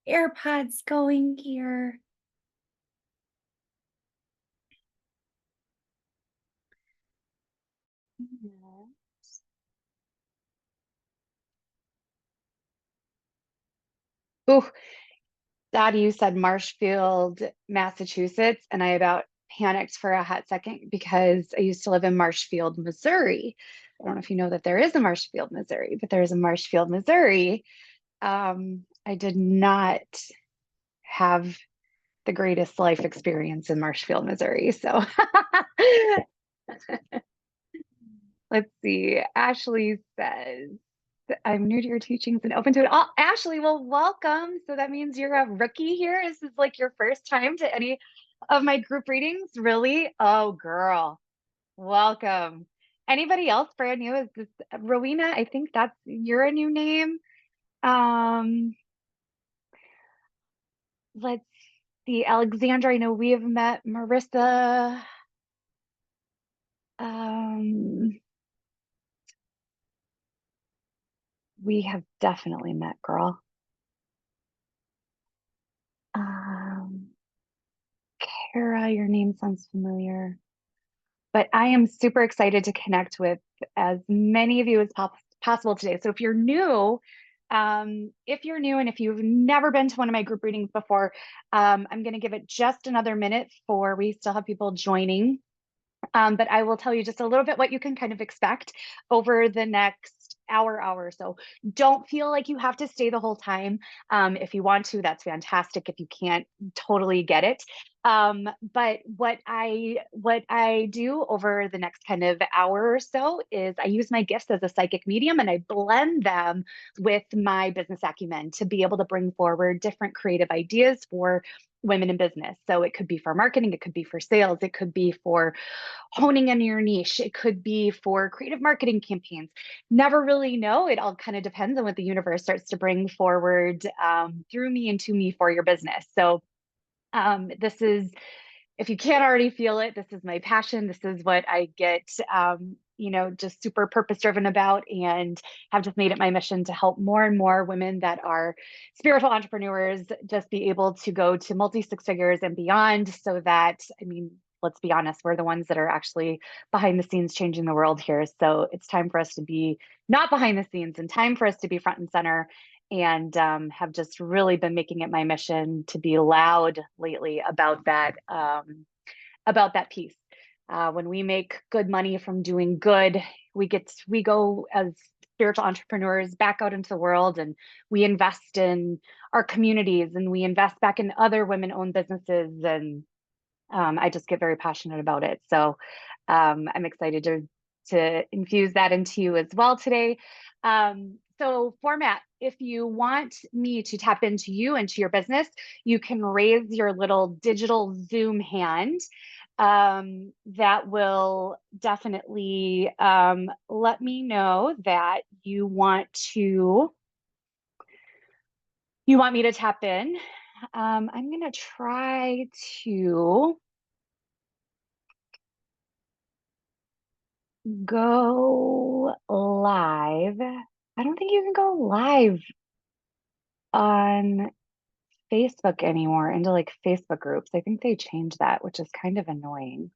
AirPods going here. Yeah. Ooh, Dad, you said Marshfield, Massachusetts, and I about panicked for a hot second because I used to live in Marshfield, Missouri. I don't know if you know that there is a Marshfield, Missouri, but there is a Marshfield, Missouri. I did not have the greatest life experience in Marshfield, Missouri. So let's see. Ashley says, I'm new to your teachings and open to it. Oh, Ashley, well, welcome. So that means you're a rookie here. This is like your first time to any of my group readings, really? Oh, girl, welcome. Anybody else brand new? Is this Rowena? I think that's you're a new name. Um, let's see. Alexandra, I know we have met. Marissa. Um, we have definitely met, girl. Um, Kara, your name sounds familiar. But I am super excited to connect with as many of you as possible today. So if you're new and if you've never been to one of my group readings before, I'm going to give it just another minute for we still have people joining. But I will tell you just a little bit what you can kind of expect over the next hour or so. Don't feel like you have to stay the whole time. If you want to, that's fantastic. If you can't, totally get it. But what I do over the next kind of hour or so is I use my gifts as a psychic medium and I blend them with my business acumen to be able to bring forward different creative ideas for women in business. So it could be for marketing, it could be for sales, it could be for honing in your niche. It could be for creative marketing campaigns. Never really know. It all kind of depends on what the universe starts to bring forward through me and to me for your business. So this is, if you can't already feel it, this is my passion. This is what I get, just super purpose driven about and have just made it my mission to help more and more women that are spiritual entrepreneurs just be able to go to multi six figures and beyond so that, I mean, let's be honest, we're the ones that are actually behind the scenes changing the world here. So it's time for us to be not behind the scenes and time for us to be front and center and have just really been making it my mission to be loud lately about that piece. When we make good money from doing good, we go as spiritual entrepreneurs back out into the world and we invest in our communities and we invest back in other women-owned businesses and I just get very passionate about it. So I'm excited to infuse that into you as well today. So format, if you want me to tap into you and to your business, you can raise your little digital Zoom hand. That will definitely let me know that you want me to tap in. I'm gonna try to go live. I don't think you can go live on Facebook anymore into like Facebook groups. I think they changed that, which is kind of annoying.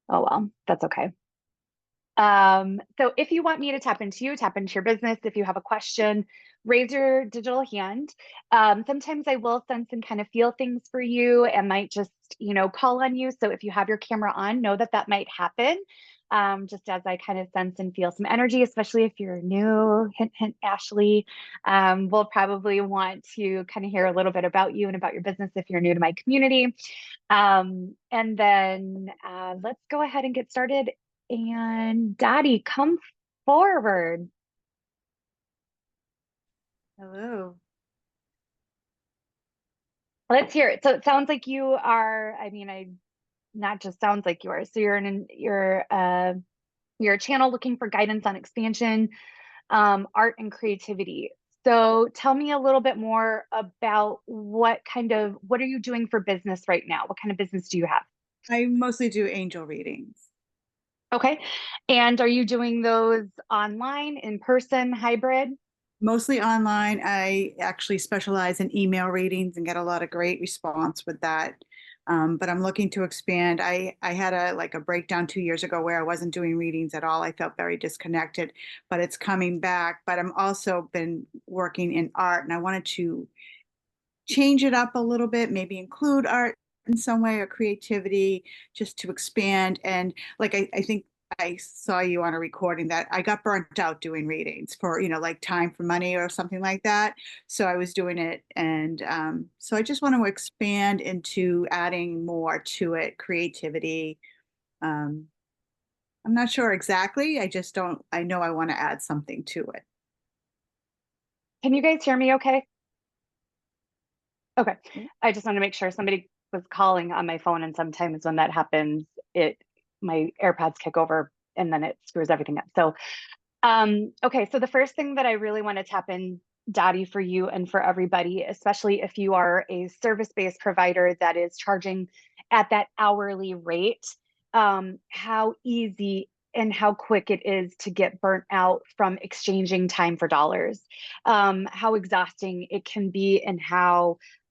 Oh well, that's okay. So if you want me to tap into you, tap into your business, if you have a question, raise your digital hand. Sometimes I will sense and kind of feel things for you and might just, call on you. So if you have your camera on, know that that might happen. Just as I kind of sense and feel some energy, especially if you're new, hint, hint, Ashley, we'll probably want to kind of hear a little bit about you and about your business if you're new to my community. And then let's go ahead and get started. And Dottie, come forward. Hello. Let's hear it. So it sounds like you are, I mean, I not just sounds like you are. So you're a channel looking for guidance on expansion, art and creativity. So tell me a little bit more about what are you doing for business right now? What kind of business do you have? I mostly do angel readings. Okay. And are you doing those online, in person, hybrid? Mostly online. I actually specialize in email readings and get a lot of great response with that. But I'm looking to expand. I had a breakdown 2 years ago where I wasn't doing readings at all. I felt very disconnected, but it's coming back. But I'm also been working in art, and I wanted to change it up a little bit, maybe include art in some way or creativity just to expand. And I think I saw you on a recording that I got burnt out doing readings for, like Time for Money or something like that. So I was doing it. And so I just want to expand into adding more to it, creativity. Um, I'm not sure exactly. I just don't, I know I want to add something to it. Can you guys hear me okay? Okay. I just want to make sure. Somebody was calling on my phone, and sometimes when that happens, it my AirPods kick over and then it screws everything up. So okay, so the first thing that I really want to tap in, Dottie, for you and for everybody, especially if you are a service-based provider that is charging at that hourly rate, how easy and how quick it is to get burnt out from exchanging time for dollars, how exhausting it can be, and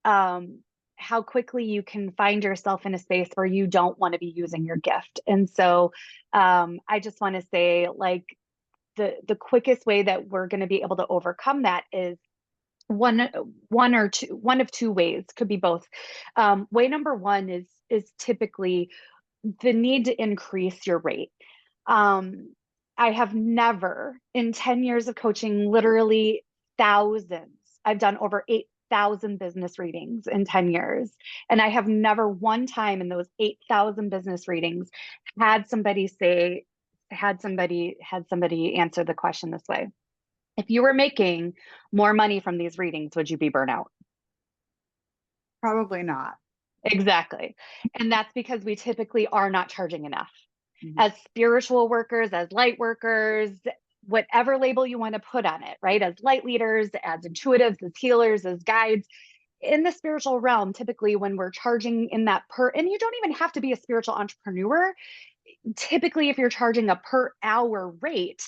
um, how quickly you can find yourself in a space where you don't want to be using your gift. And so I just want to say, like, the quickest way that we're going to be able to overcome that is one of two ways, could be both. Way number one is typically the need to increase your rate. I have never in 10 years of coaching, literally thousands. I've done over 8,000 business readings in 10 years. And I have never one time in those 8,000 business readings had somebody answer the question this way. If you were making more money from these readings, would you be burnout? Probably not. Exactly. And that's because we typically are not charging enough. Mhm. As spiritual workers, as light workers, whatever label you want to put on it, right? As light leaders, as intuitives, as healers, as guides, in the spiritual realm, typically when we're charging in that and you don't even have to be a spiritual entrepreneur. Typically, if you're charging a per hour rate,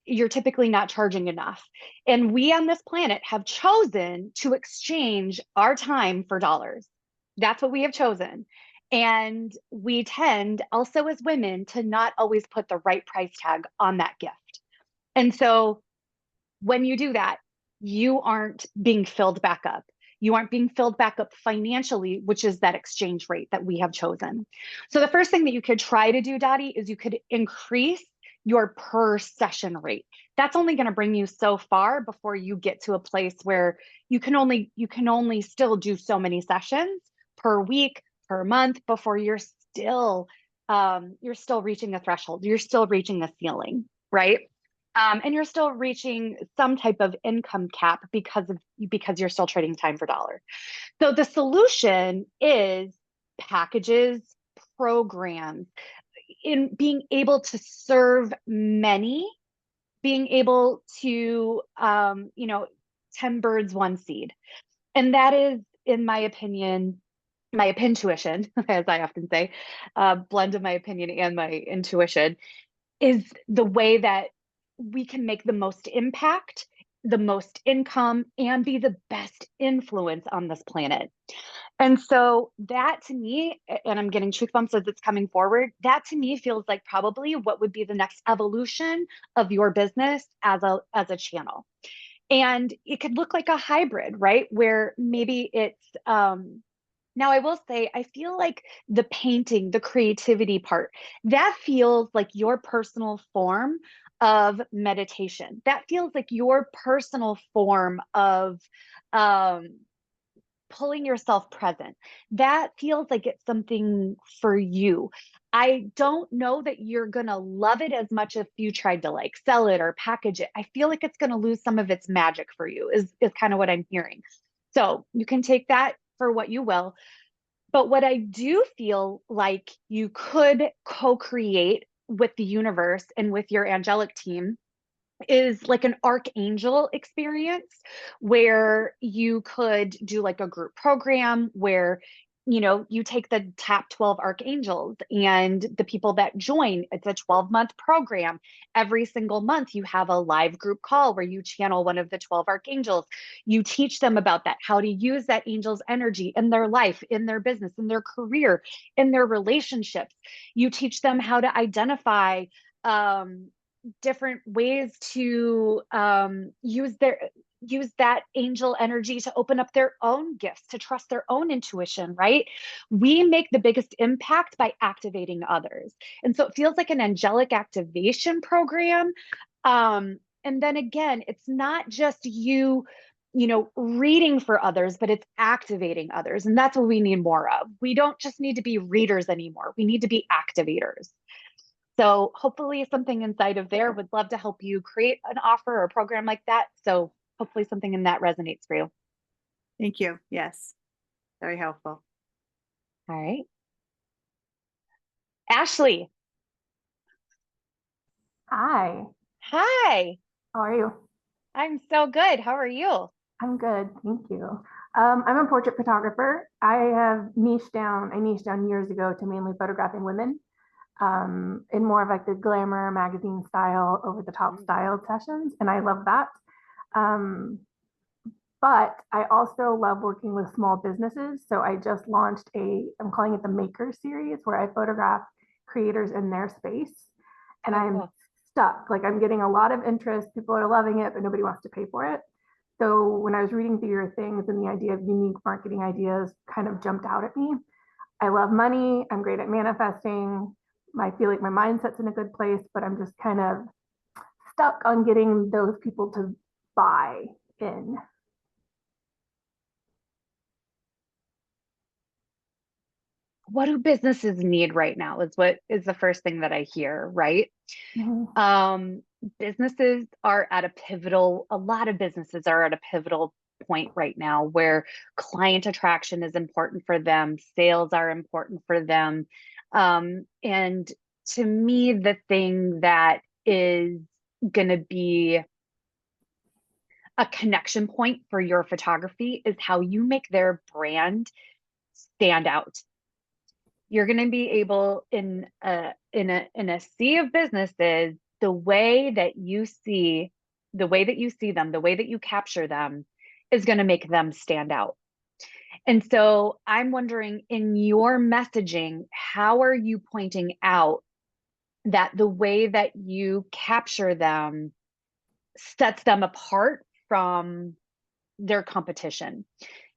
you're typically not charging enough. And we on this planet have chosen to exchange our time for dollars. That's what we have chosen. And we tend also as women to not always put the right price tag on that gift. And so when you do that, you aren't being filled back up. You aren't being filled back up financially, which is that exchange rate that we have chosen. So the first thing that you could try to do, Dottie, is you could increase your per session rate. That's only going to bring you so far before you get to a place where you can only still do so many sessions per week, per month before you're still reaching a threshold. You're still reaching a ceiling, right? And you're still reaching some type of income cap because you're still trading time for dollar. So the solution is packages, programs, in being able to serve many, being able to 10 birds, one seed. And that is, in my opinion, my intuition, as I often say, blend of my opinion and my intuition, is the way that we can make the most impact, the most income, and be the best influence on this planet. And so that to me, and I'm getting truth bumps as it's coming forward, that to me feels like probably what would be the next evolution of your business as a channel. And it could look like a hybrid, right? Where maybe it's now I will say I feel like the painting, the creativity part, that feels like your personal form of meditation. That feels like your personal form of um pulling yourself present. That feels like it's something for you. I don't know that you're going to love it as much if you tried to like sell it or package it. I feel like it's going to lose some of its magic for you, is kind of what I'm hearing. So you can take that for what you will. But what I do feel like you could co create with the universe and with your angelic team is like an archangel experience where you could do like a group program where you take the top 12 archangels and the people that join, it's a 12-month program. Every single month, you have a live group call where you channel one of the 12 archangels. You teach them about that, how to use that angel's energy in their life, in their business, in their career, in their relationships. You teach them how to identify different ways to use that angel energy to open up their own gifts, to trust their own intuition, right? We make the biggest impact by activating others. And so it feels like an angelic activation program. And then again, it's not just reading for others, but it's activating others. And that's what we need more of. We don't just need to be readers anymore. We need to be activators. So hopefully something inside of there would love to help you create an offer or a program like that. So hopefully something in that resonates for you. Thank you. Yes, very helpful. All right. Ashley. Hi, Hi. how are you? I'm so good. How are you? I'm good, thank you. I'm a portrait photographer. I niched down years ago to mainly photographing women in more of like the glamour magazine style, over the top styled sessions, and I love that. Um, but I also love working with small businesses. So I just launched I'm calling it the Maker Series, where I photograph creators in their space. And I'm Cool. stuck. Like I'm getting a lot of interest. People are loving it, but nobody wants to pay for it. So when I was reading through your things and the idea of unique marketing ideas kind of jumped out at me. I love money. I'm great at manifesting. I feel like my mindset's in a good place, but I'm just kind of stuck on getting those people to buy in. What do businesses need right now is what is the first thing that I hear, right? Mhm. Businesses are at a lot of businesses are at a pivotal point right now where client attraction is important for them, sales are important for them. And to me, the thing that is going to be a connection point for your photography is how you make their brand stand out. You're going to be able in a sea of businesses, the way that you see them, the way that you capture them is going to make them stand out. And so I'm wondering, in your messaging, how are you pointing out that the way that you capture them sets them apart from their competition?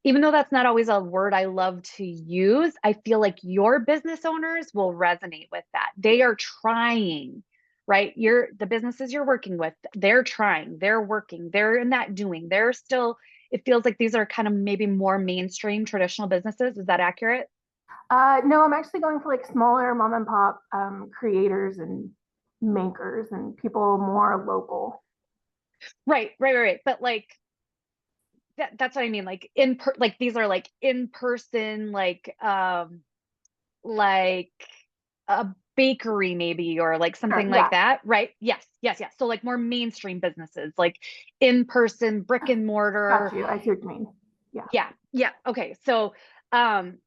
Even though that's not always a word I love to use, I feel like your business owners will resonate with that. They are trying, right? The businesses you're working with, they're trying, they're working, they're in that doing. They're still, it feels like these are kind of maybe more mainstream traditional businesses. Is that accurate? No, I'm actually going for like smaller mom and pop creators and makers and people more local. Right. But like that's what I mean. Like like these are like in person, like a bakery maybe, or like something Sure, like yeah, that, right? Yes. So like more mainstream businesses, like in person, brick and got mortar. you. I see what you mean. Yeah. Yeah. Okay. Um,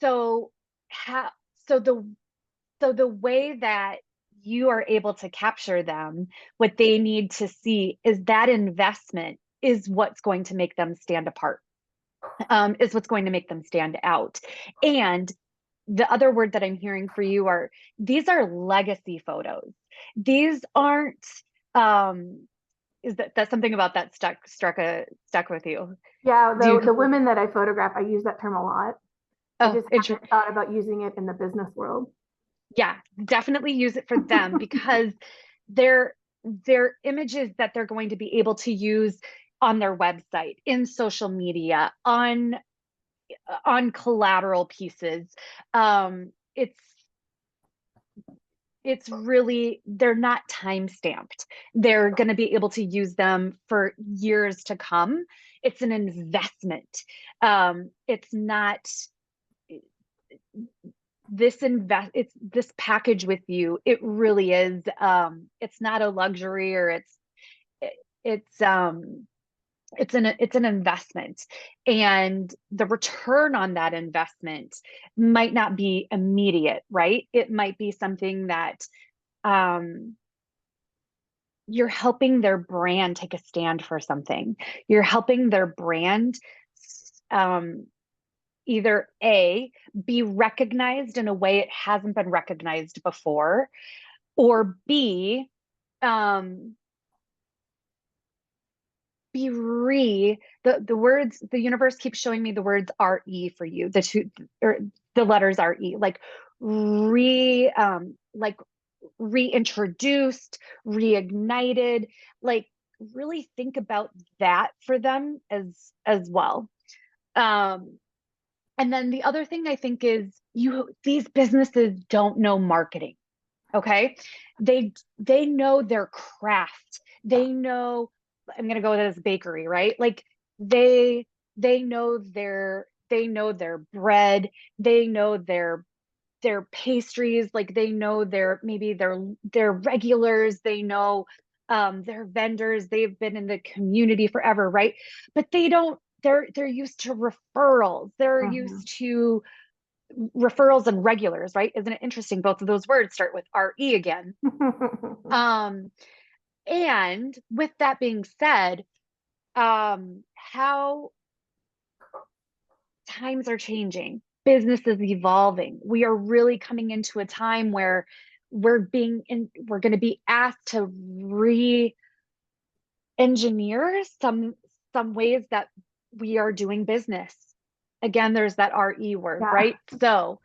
so how, so the way that you are able to capture them, what they need to see is that investment is what's going to make them stand apart, is what's going to make them stand out. And the other word that I'm hearing for you are, these are legacy photos. These aren't, is that's something about that stuck with you? Yeah, Do you, the women that I photograph, I use that term a lot. I oh, just haven't thought about using it in the business world. yeah, definitely use it for them because they're images that they're going to be able to use on their website, in social media, on collateral pieces. It's really, they're not time stamped. They're going to be able to use them for years to come. It's an investment. It's not it's this package with you. It really is. It's not a luxury, or it's it's an investment, and the return on that investment might not be immediate, right? It might be something that you're helping their brand take a stand for something. You're helping their brand either A, be recognized in a way it hasn't been recognized before, or B, the words, the universe keeps showing me the words RE for you, the two, or the letters RE, like like reintroduced, reignited, like really think about that for them as well. And then the other thing I think is these businesses don't know marketing. Okay. They know their craft. They know, I'm gonna go with this bakery, right? Like they know their bread, they know their pastries, like they know their regulars, they know their vendors, they've been in the community forever, right? But they're used to referrals. They're used to referrals and regulars, right? Isn't it interesting? Both of those words start with RE again. And with that being said, how times are changing, business is evolving. We are really coming into a time where we're going to be asked to re-engineer some ways that we are doing business. Again, there's that RE word, right? So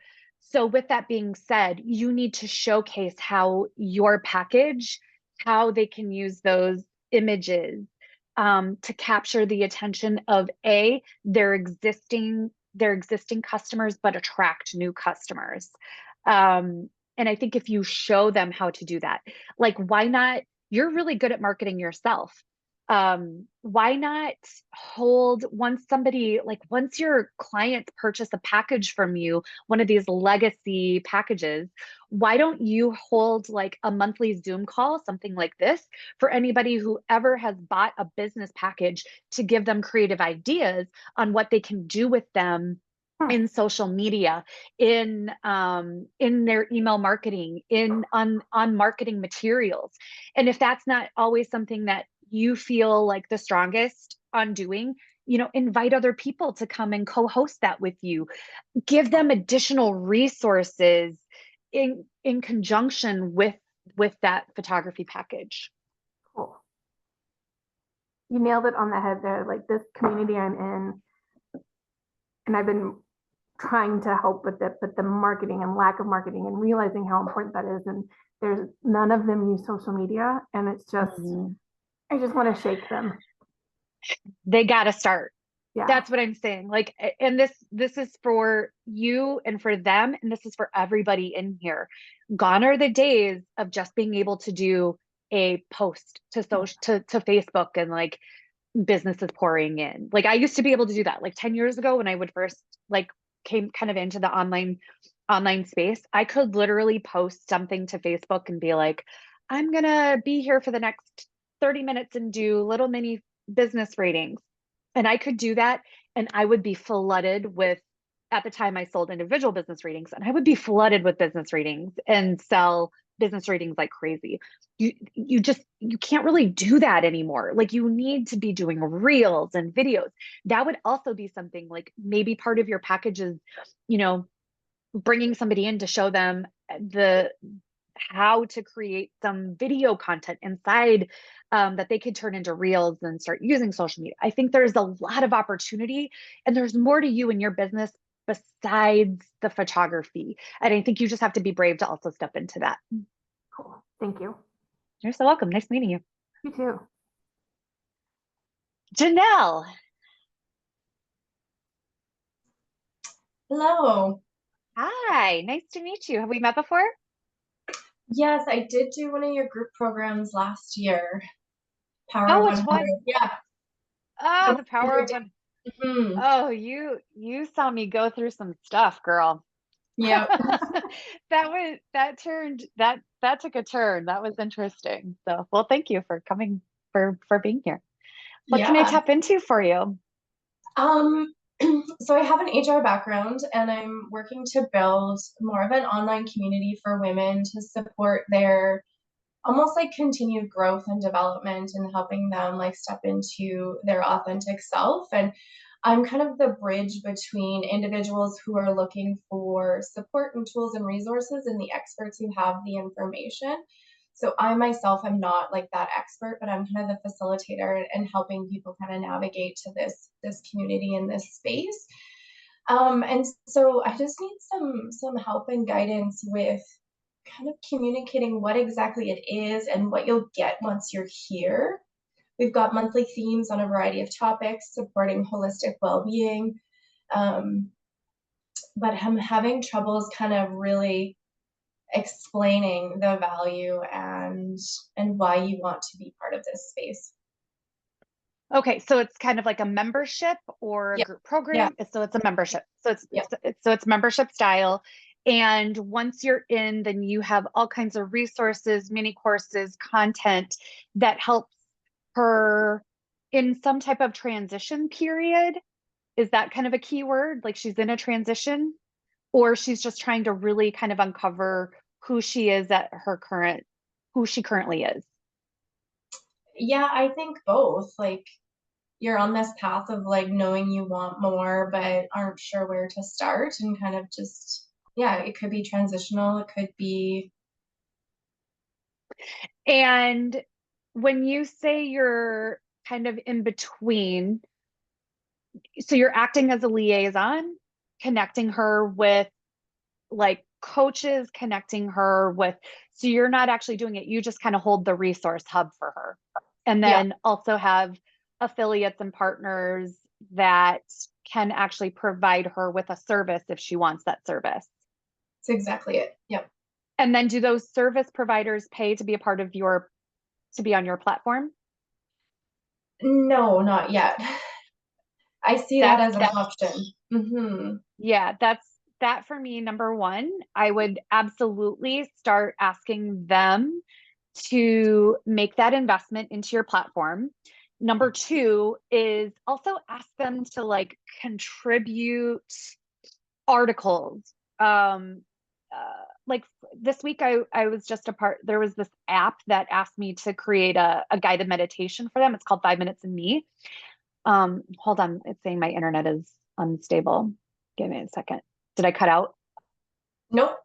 with that being said, you need to showcase how your package, how they can use those images to capture the attention of their existing customers, but attract new customers. And I think if you show them how to do that, like, why not? You're really good at marketing yourself. Why not hold, once your clients purchase a package from you, one of these legacy packages, why don't you hold like a monthly Zoom call, something like this, for anybody who ever has bought a business package, to give them creative ideas on what they can do with them in social media, in their email marketing, on marketing materials. And if that's not always something that you feel like the strongest on doing, invite other people to come and co-host that with you. Give them additional resources in conjunction with that photography package. Cool. You nailed it on the head there. Like, this community I'm in, and I've been trying to help with it, but the marketing and lack of marketing, and realizing how important that is. And there's none of them use social media, and it's just, I just want to shake them. They got to start. Yeah. That's what I'm saying. Like, and this is for you and for them, and this is for everybody in here. Gone are the days of just being able to do a post to Facebook and like businesses pouring in. Like, I used to be able to do that like 10 years ago when I would first like came kind of into the online space. I could literally post something to Facebook and be like, I'm gonna be here for the next 30 minutes and do little mini business ratings. And I could do that, and I would be flooded with, at the time I sold individual business readings, and I would be flooded with business readings and sell business readings like crazy. You can't really do that anymore. Like, you need to be doing reels and videos. That would also be something, like, maybe part of your package is, bringing somebody in to show them how to create some video content inside that they could turn into reels and start using social media. I think there's a lot of opportunity, and there's more to you in your business besides the photography. And I think you just have to be brave to also step into that. Cool. Thank you. You're so welcome. Nice meeting you. You too. Janelle. Hello. Hi, nice to meet you. Have we met before? Yes, I did do one of your group programs last year. Power Oh, of which 100. one? Yeah. Oh, the Power of 100. Mm-hmm. Oh, you saw me go through some stuff, girl. Yeah. that took a turn. That was interesting. So, well, thank you for coming, for being here. What can I Yeah. tap into for you? Um, so I have an HR background and I'm working to build more of an online community for women to support their almost like continued growth and development and helping them like step into their authentic self. And I'm kind of the bridge between individuals who are looking for support and tools and resources and the experts who have the information. So I myself am not like that expert, but I'm kind of the facilitator and helping people kind of navigate to this community in this space. And so I just need some help and guidance with kind of communicating what exactly it is and what you'll get once you're here. We've got monthly themes on a variety of topics supporting holistic well-being, um, but I'm having troubles kind of really explaining the value and why you want to be part of this space. Okay, so it's kind of like a membership or a Yeah. group program. So it's a membership. So Yeah. it's membership style. And once you're in, then you have all kinds of resources, mini courses, content that helps her in some type of transition period. Is that kind of a key word? Like she's in a transition, or she's just trying to really kind of uncover who she is at her current, who she currently is. Yeah, I think both. Like you're on this path of like knowing you want more but aren't sure where to start and kind of just, yeah, it could be transitional, it could be. And when you say you're kind of in between, so you're acting as a liaison, connecting her with like coaches, connecting her with, so you're not actually doing it, you just kind of hold the resource hub for her. And Yeah, then also have affiliates and partners that can actually provide her with a service if she wants that service. that's exactly it. Yep. And then do those service providers pay to be a part of your, to be on your platform? No, not yet. I see that That's as an option. Mm-hmm. Yeah, that's that for me. Number one, I would absolutely start asking them to make that investment into your platform. Number two is also ask them to like contribute articles. Like this week, I was just a part, there was this app that asked me to create a guided meditation for them. It's called 5 Minutes in Me. Hold on, it's saying my internet is unstable. Give me a second. Did I cut out? Nope.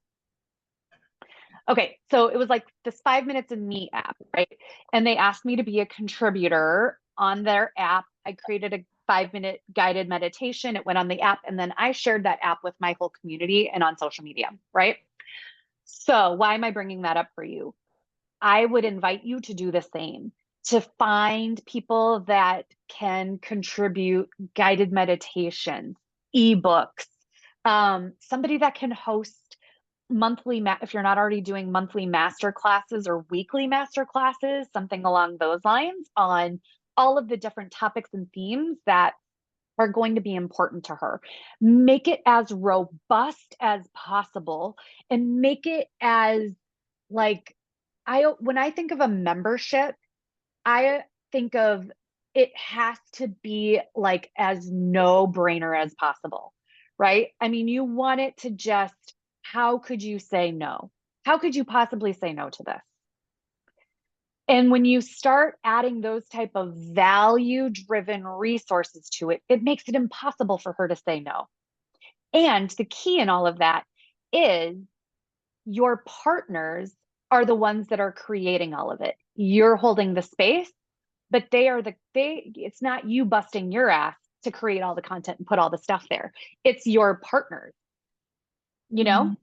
Okay, so it was like this 5 Minutes in Me app, right? And they asked me to be a contributor on their app. I created a 5 minute guided meditation. It went on the app, and then I shared that app with my whole community and on social media, right? So, why am I bringing that up for you? I would invite you to do the same, to find people that can contribute guided meditations, ebooks, somebody that can host monthly, if you're not already doing monthly master classes or weekly master classes, something along those lines on all of the different topics and themes that are going to be important to her. Make it as robust as possible and make it as like, when I think of a membership, I think of it has to be like as no brainer as possible, right? I mean, you want it to just, how could you say no? How could you possibly say no to this? And when you start adding those type of value driven resources to it, it makes it impossible for her to say no. And the key in all of that is your partners are the ones that are creating all of it. You're holding the space, but it's not you busting your ass to create all the content and put all the stuff there. It's your partners, you know?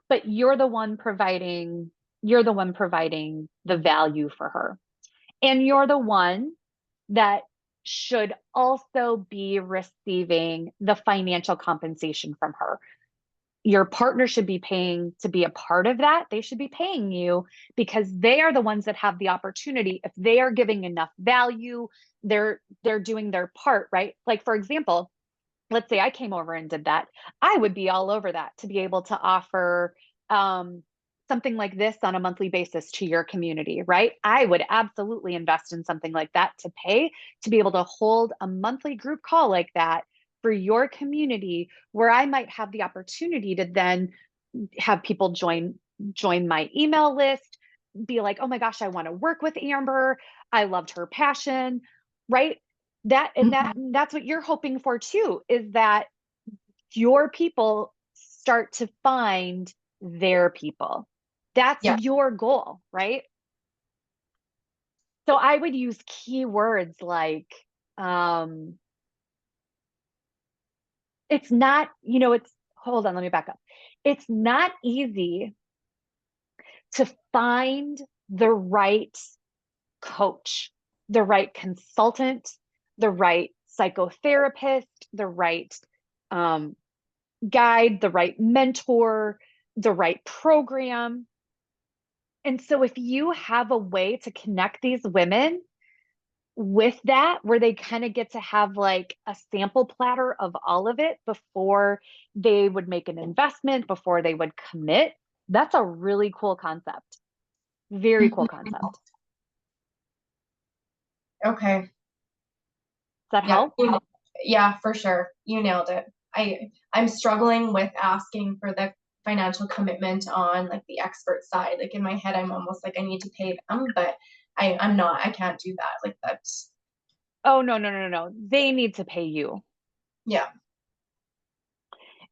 But you're the one providing the value for her. And you're the one that should also be receiving the financial compensation from her. Your partner should be paying to be a part of that. They should be paying you because they are the ones that have the opportunity. If they are giving enough value, they're doing their part, right? Like for example, let's say I came over and did that. I would be all over that to be able to offer something like this on a monthly basis to your community, right? I would absolutely invest in something like that to pay to be able to hold a monthly group call like that for your community, where I might have the opportunity to then have people join my email list, be like, oh my gosh, I want to work with Amber. I loved her passion, right? That's what you're hoping for too, is that your people start to find their people. That's Yeah. your goal, right? So I would use keywords like, it's not, hold on, let me back up. It's not easy to find the right coach, the right consultant, the right psychotherapist, the right guide, the right mentor, the right program. And so if you have a way to connect these women with that, where they kind of get to have like a sample platter of all of it before they would make an investment, before they would commit, that's a really cool concept. Very cool concept. Does Okay. that Yeah. help? Yeah, for sure. You nailed it. I'm struggling with asking for the financial commitment on like the expert side. Like in my head, I'm almost like I need to pay them, but I'm not. I can't do that. Like that's Oh, no. They need to pay you. yeah.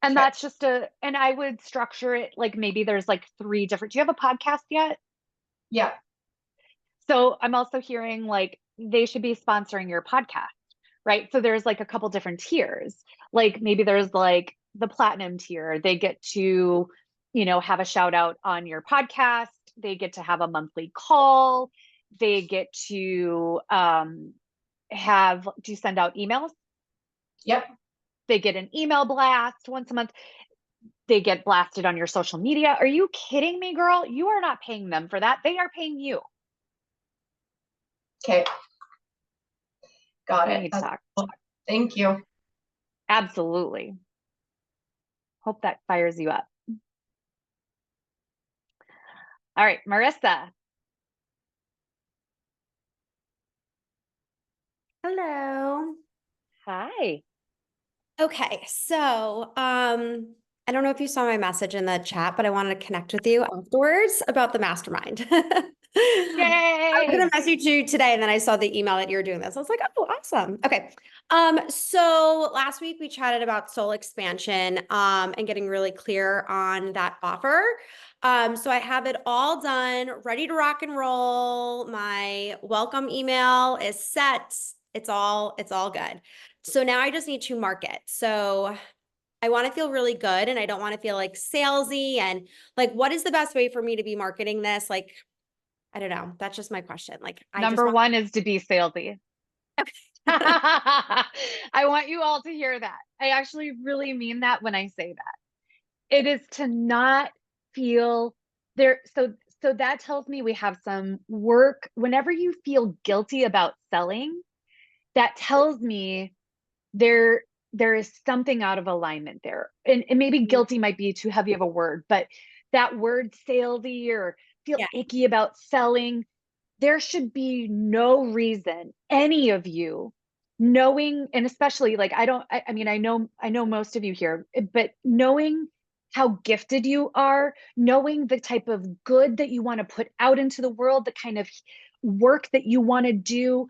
And Okay. that's just and I would structure it like maybe there's like 3 different, do you have a podcast yet? Yeah. So I'm also hearing like they should be sponsoring your podcast, right? So there's like a couple different tiers. Like maybe there's like the platinum tier. They get to, have a shout out on your podcast. They get to have a monthly call. They get to do you send out emails? Yep. They get an email blast once a month. They get blasted on your social media. Are you kidding me, girl? You are not paying them for that. They are paying you. Okay. Got We it. need to talk. Thank you. Absolutely. Hope that fires you up. All right, Marissa. Hello. Hi. Okay, so I don't know if you saw my message in the chat, but I wanted to connect with you afterwards about the mastermind. I was Yay. gonna message you today, and then I saw the email that you were doing this. I was like, oh, awesome. Okay. So last week we chatted about soul expansion and getting really clear on that offer. So I have it all done, ready to rock and roll. My welcome email is set. It's all good. So now I just need to market. So I want to feel really good, and I don't want to feel like salesy, and like, what is the best way for me to be marketing this? Like, I don't know. That's just my question. Like, Number 1 is to be salesy. I want you all to hear that. I actually really mean that when I say that. It is to not feel there. So that tells me we have some work. Whenever you feel guilty about selling, that tells me there is something out of alignment there. And maybe guilty might be too heavy of a word, but that word salesy or feel icky about selling, there should be no reason any of you knowing, and especially like I mean I know most of you here, but knowing how gifted you are, knowing the type of good that you want to put out into the world, the kind of work that you want to do,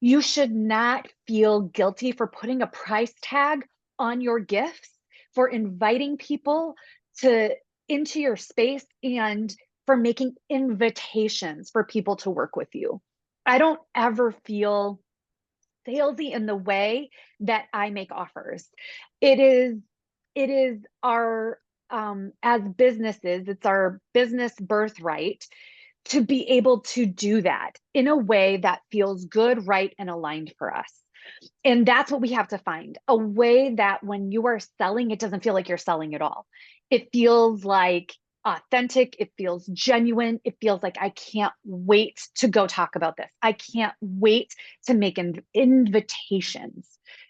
you should not feel guilty for putting a price tag on your gifts, for inviting people into your space, and for making invitations for people to work with you. I don't ever feel salesy in the way that I make offers. It is our as businesses, it's our business birthright to be able to do that in a way that feels good, right, and aligned for us. And that's what we have to find, a way that when you are selling, it doesn't feel like you're selling at all. It feels like authentic. It feels genuine. It feels like I can't wait to go talk about this. I can't wait to make invitations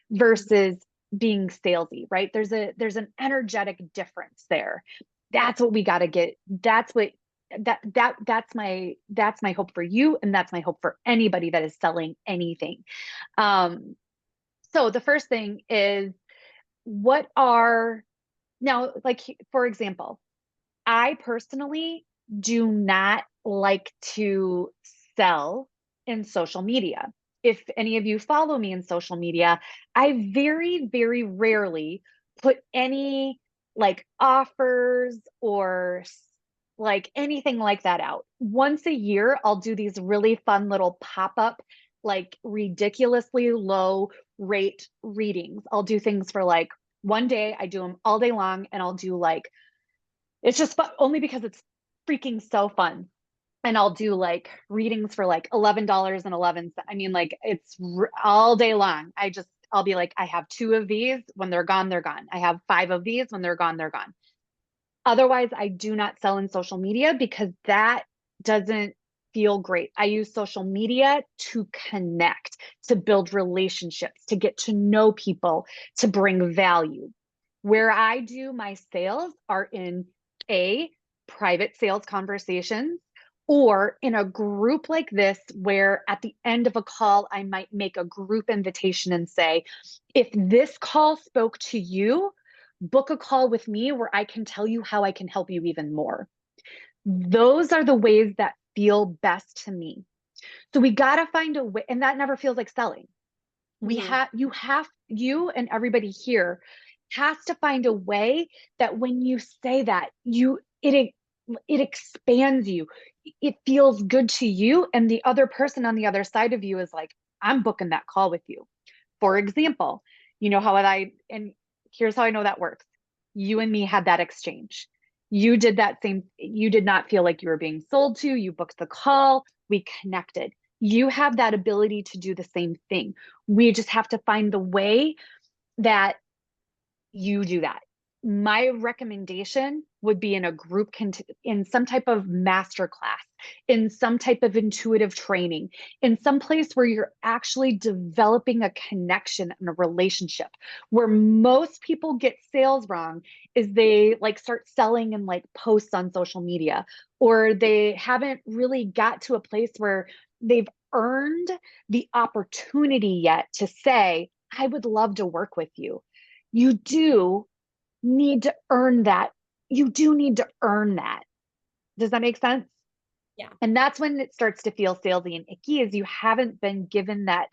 versus being salesy, right? There's an energetic difference there. That's what we got to get. That's what that's my hope for you, and that's my hope for anybody that is selling anything. So the first thing is, what are now, like, for example, I personally do not like to sell in social media. If any of you follow me in social media, I very, very rarely put any like offers or like anything like that out. Once a year, I'll do these really fun little pop-up, like ridiculously low rate readings. I'll do things for like one day, I do them all day long, and I'll do like, it's just fun only because it's freaking so fun. And I'll do like readings for like $11.11. I mean, like it's all day long. I'll be like, I have 2 of these. When they're gone, they're gone. I have 5 of these. When they're gone, they're gone. Otherwise, I do not sell in social media because that doesn't feel great. I use social media to connect, to build relationships, to get to know people, to bring value. Where I do my sales are in private sales conversations, or in a group like this, where at the end of a call, I might make a group invitation and say, if this call spoke to you, book a call with me where I can tell you how I can help you even more. Those are the ways that feel best to me. So we got to find a way, and that never feels like selling. You and everybody here has to find a way that when you say that, it expands you. It feels good to you, and the other person on the other side of you is like, I'm booking that call with you. For example, you know how and here's how I know that works. You and me had that exchange. You did that same, you did not feel like you were being sold to. You booked the call, we connected. You have that ability to do the same thing. We just have to find the way that you do that. My recommendation would be in a group, in some type of master class, in some type of intuitive training, in some place where you're actually developing a connection and a relationship. Where most people get sales wrong is they like start selling in like posts on social media, or they haven't really got to a place where they've earned the opportunity yet to say, I would love to work with you. You do need to earn that. You do need to earn that. Does that make sense? Yeah. And that's when it starts to feel salesy and icky, is you haven't been given that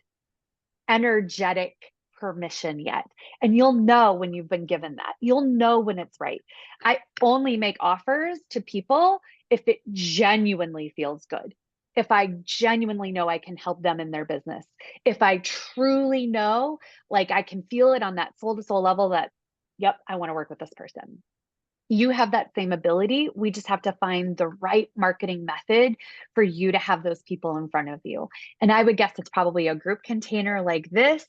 energetic permission yet. And you'll know when you've been given that. You'll know when it's right. I only make offers to people if it genuinely feels good. If I genuinely know I can help them in their business. If I truly know, like I can feel it on that soul to soul level that, yep, I want to work with this person. You have that same ability. We just have to find the right marketing method for you to have those people in front of you. And I would guess it's probably a group container like this,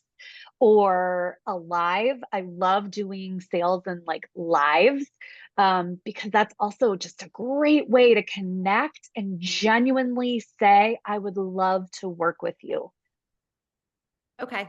or a live. I love doing sales and like lives, because that's also just a great way to connect and genuinely say, I would love to work with you. Okay.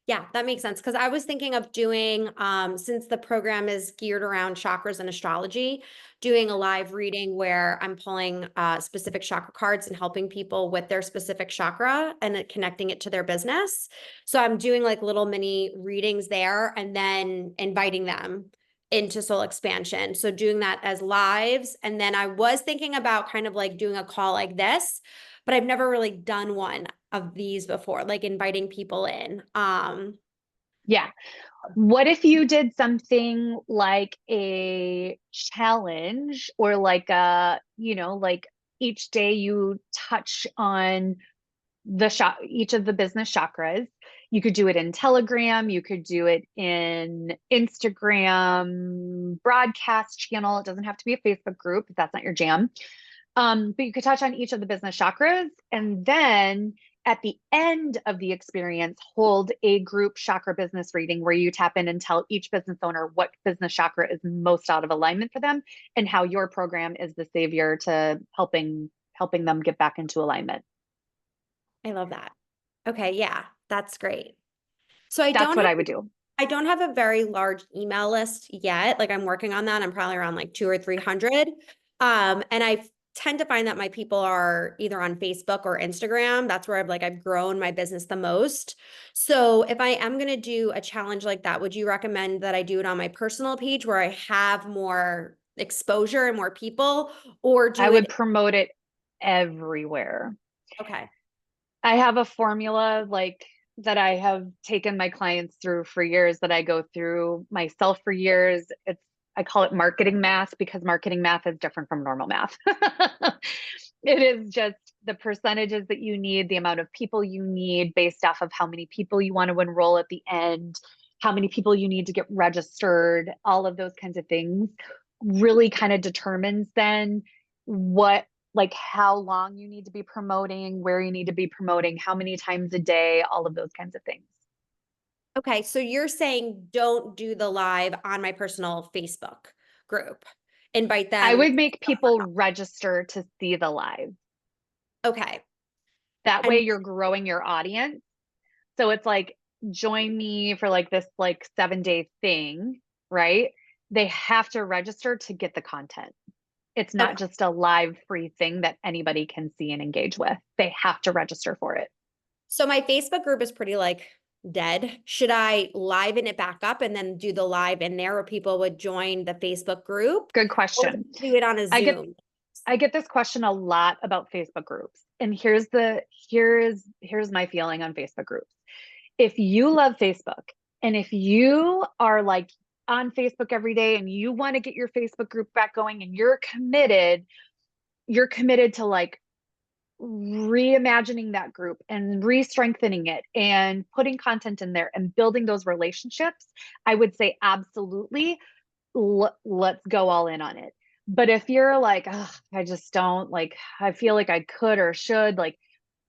Yeah, that makes sense. Cause I was thinking of doing, since the program is geared around chakras and astrology, doing a live reading where I'm pulling specific chakra cards and helping people with their specific chakra and connecting it to their business. So I'm doing like little mini readings there and then inviting them into Soul Expansion. So doing that as lives. And then I was thinking about kind of like doing a call like this, but I've never really done one of these before, like inviting people in. Yeah. What if you did something like a challenge, or like like each day you touch on each of the business chakras. You could do it in Telegram, you could do it in Instagram broadcast channel. It doesn't have to be a Facebook group if that's not your jam. But you could touch on each of the business chakras, and then at the end of the experience, hold a group chakra business reading where you tap in and tell each business owner what business chakra is most out of alignment for them, and how your program is the savior to helping them get back into alignment. I love that. Okay, yeah, that's great. So That's what I would do. I don't have a very large email list yet. Like I'm working on that. I'm probably around like 200 or 300. And I tend to find that my people are either on Facebook or Instagram. That's where I've grown my business the most. So if I am going to do a challenge like that, would you recommend that I do it on my personal page where I have more exposure and more people, or do I would it? promote it everywhere. Okay. I have a formula like that I have taken my clients through for years, that I go through myself for years. I call it marketing math, because marketing math is different from normal math. It is just the percentages that you need, the amount of people you need based off of how many people you want to enroll at the end, how many people you need to get registered, all of those kinds of things really kind of determines then what, like how long you need to be promoting, where you need to be promoting, how many times a day, all of those kinds of things. Okay. So you're saying don't do the live on my personal Facebook group. Invite them. I would make people register to see the live. Okay. That And- way you're growing your audience. So it's like, join me for like this like 7-day thing, right? They have to register to get the content. It's not Okay. just a live free thing that anybody can see and engage with. They have to register for it. So my Facebook group is pretty dead. Should I liven it back up and then do the live in there where people would join the Facebook group? Good Or question. do it on a Zoom? I get this question a lot about Facebook groups. And here's my feeling on Facebook groups. If you love Facebook, and if you are like on Facebook every day and you want to get your Facebook group back going, and you're committed to like reimagining that group and re-strengthening it and putting content in there and building those relationships, I would say absolutely, let's go all in on it. But if you're like, I just don't like, I feel like I could or should, like,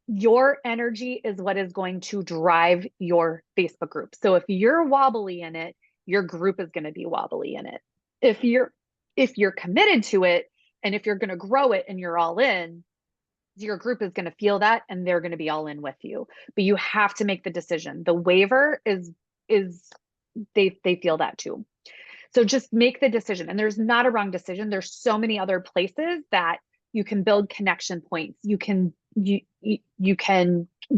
your energy is what is going to drive your Facebook group. So if you're wobbly in it, your group is going to be wobbly in it. If you're committed to it, and if you're going to grow it and you're all in, your group is going to feel that and they're going to be all in with you. But you have to make the decision. The waiver is they feel that too. So just make the decision. And there's not a wrong decision. There's so many other places that you can build connection points. You can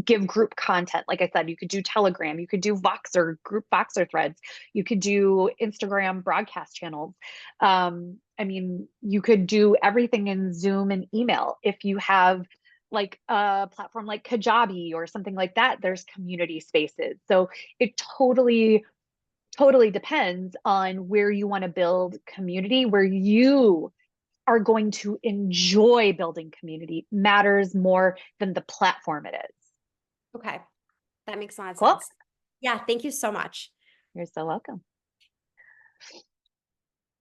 give group content. Like I said, you could do Telegram, you could do Voxer, group Voxer threads, you could do Instagram broadcast channels. I mean, you could do everything in Zoom and email. If you have like a platform like Kajabi or something like that, there's community spaces. So it totally depends on where you want to build community, where you are going to enjoy building community matters more than the platform it is. Okay. That makes a lot of Cool. sense. Yeah. Thank you so much. You're so welcome.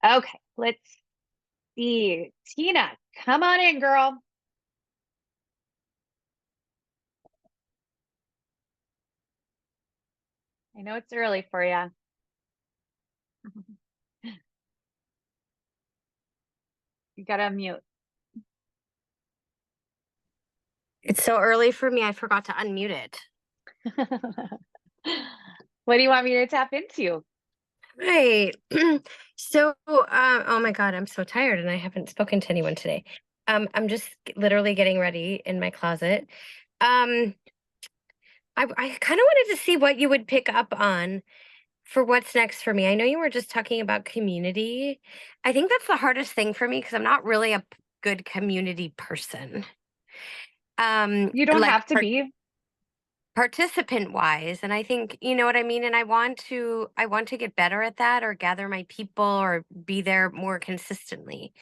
Okay, let's see. Tina, come on in, girl. I know it's early for you. You gotta unmute. It's so early for me, I forgot to unmute it. What do you want me to tap into? Right. So, oh my God, I'm so tired and I haven't spoken to anyone today. I'm just literally getting ready in my closet. I kind of wanted to see what you would pick up on for what's next for me. I know you were just talking about community. I think that's the hardest thing for me because I'm not really a good community person. You don't like have to be. participant wise, and I think you know what I mean, and I want to get better at that, or gather my people, or be there more consistently.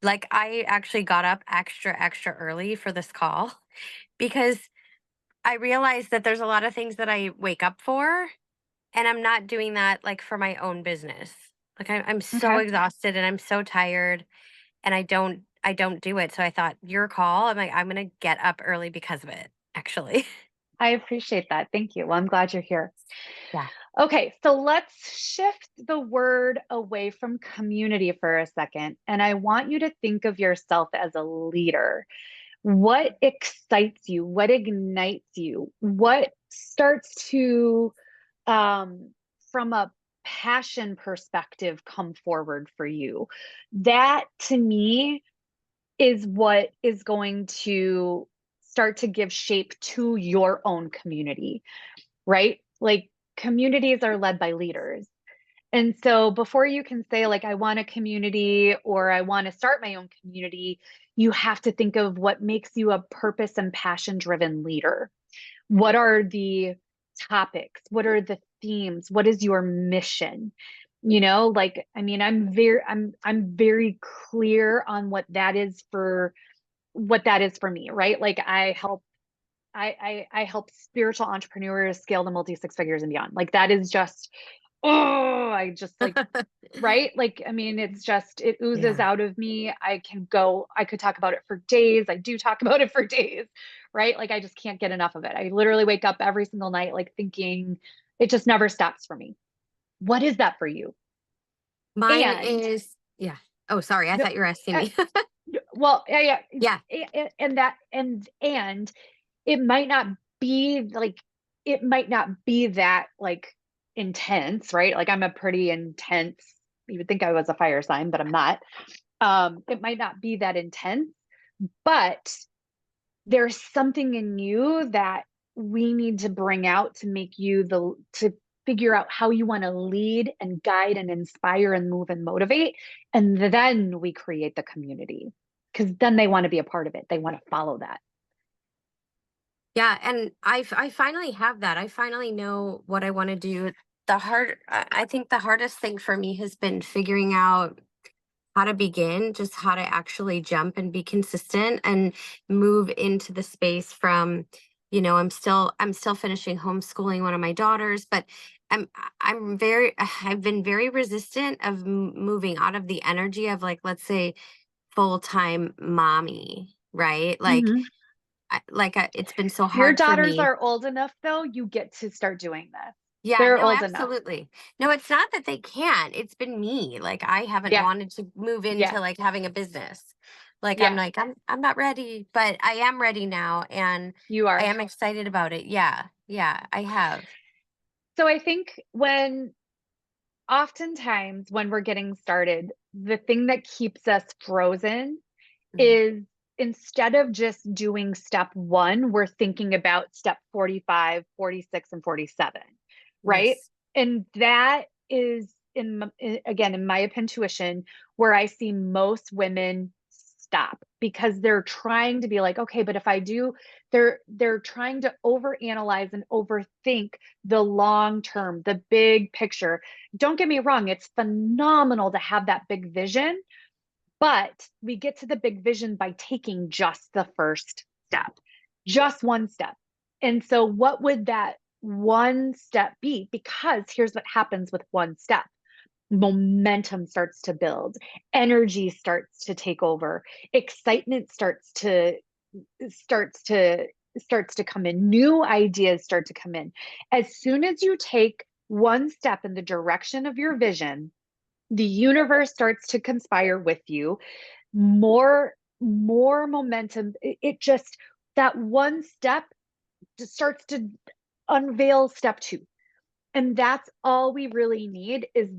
Like I actually got up extra early for this call because I realized that there's a lot of things that I wake up for, and I'm not doing that like for my own business. Like I'm so Okay. exhausted and I'm so tired, and I don't do it. So I thought your call, I'm like, I'm gonna get up early because of it, actually. I appreciate that. Thank you. Well, I'm glad you're here. Yeah. Okay, so let's shift the word away from community for a second. And I want you to think of yourself as a leader. What excites you? What ignites you? What starts to, from a passion perspective, come forward for you? That to me is what is going to start to give shape to your own community, right? Like communities are led by leaders. And so before you can say, like, I want a community or I want to start my own community, you have to think of what makes you a purpose and passion driven leader. What are the topics? What are the themes? What is your mission? You know, like, I mean, I'm very clear on what that is for me, right? Like I help spiritual entrepreneurs scale to multi six figures and beyond. Like that is just, oh, I just like, right? Like, I mean, it's just, it oozes Yeah. out of me. I could talk about it for days. I do talk about it for days, right? Like, I just can't get enough of it. I literally wake up every single night, like thinking it just never stops for me. What is that for you? Mine And is, yeah. Oh, sorry. I no, thought you were asking me. well, yeah, Yeah. and that, and it might not be like, it might not be that like intense, right? Like I'm a pretty intense, you would think I was a fire sign, but I'm not. It might not be that intense, but there's something in you that we need to bring out to make you to figure out how you want to lead and guide and inspire and move and motivate. And then we create the community because then they want to be a part of it. They want to follow that. Yeah, and I finally have that. I finally know what I want to do. I think the hardest thing for me has been figuring out how to begin, just how to actually jump and be consistent and move into the space from, I'm still finishing homeschooling one of my daughters, but I've been very resistant of moving out of the energy of like, let's say, full-time mommy, right? Like Mhm. it's been so Your hard for daughters me. are old enough though, you get to start doing this. Yeah, They're no, old enough. absolutely. No, it's not that they can't. It's been me. Like I haven't Yeah. wanted to move Yeah. into like having a business. Like I'm Yeah. like I'm not ready, but I am ready now and You I are. am excited about it. Yeah. Yeah, I have. So I think oftentimes when we're getting started, the thing that keeps us frozen Mhm. is instead of just doing step one, we're thinking about step 45, 46, and 47, right? Yes. And that is again, in my intuition, where I see most women stop because they're trying to be like, okay, but if I do, they're trying to overanalyze and overthink the long term, the big picture. Don't get me wrong, it's phenomenal to have that big vision, but we get to the big vision by taking just the first step, just one step. And so, what would that one step be? Because here's what happens with one step: momentum starts to build, energy starts to take over, excitement starts to starts to come in, new ideas start to come in. As soon as you take one step in the direction of your vision, the universe starts to conspire with you. More momentum. It just, that one step just starts to unveil step two, and that's all we really need is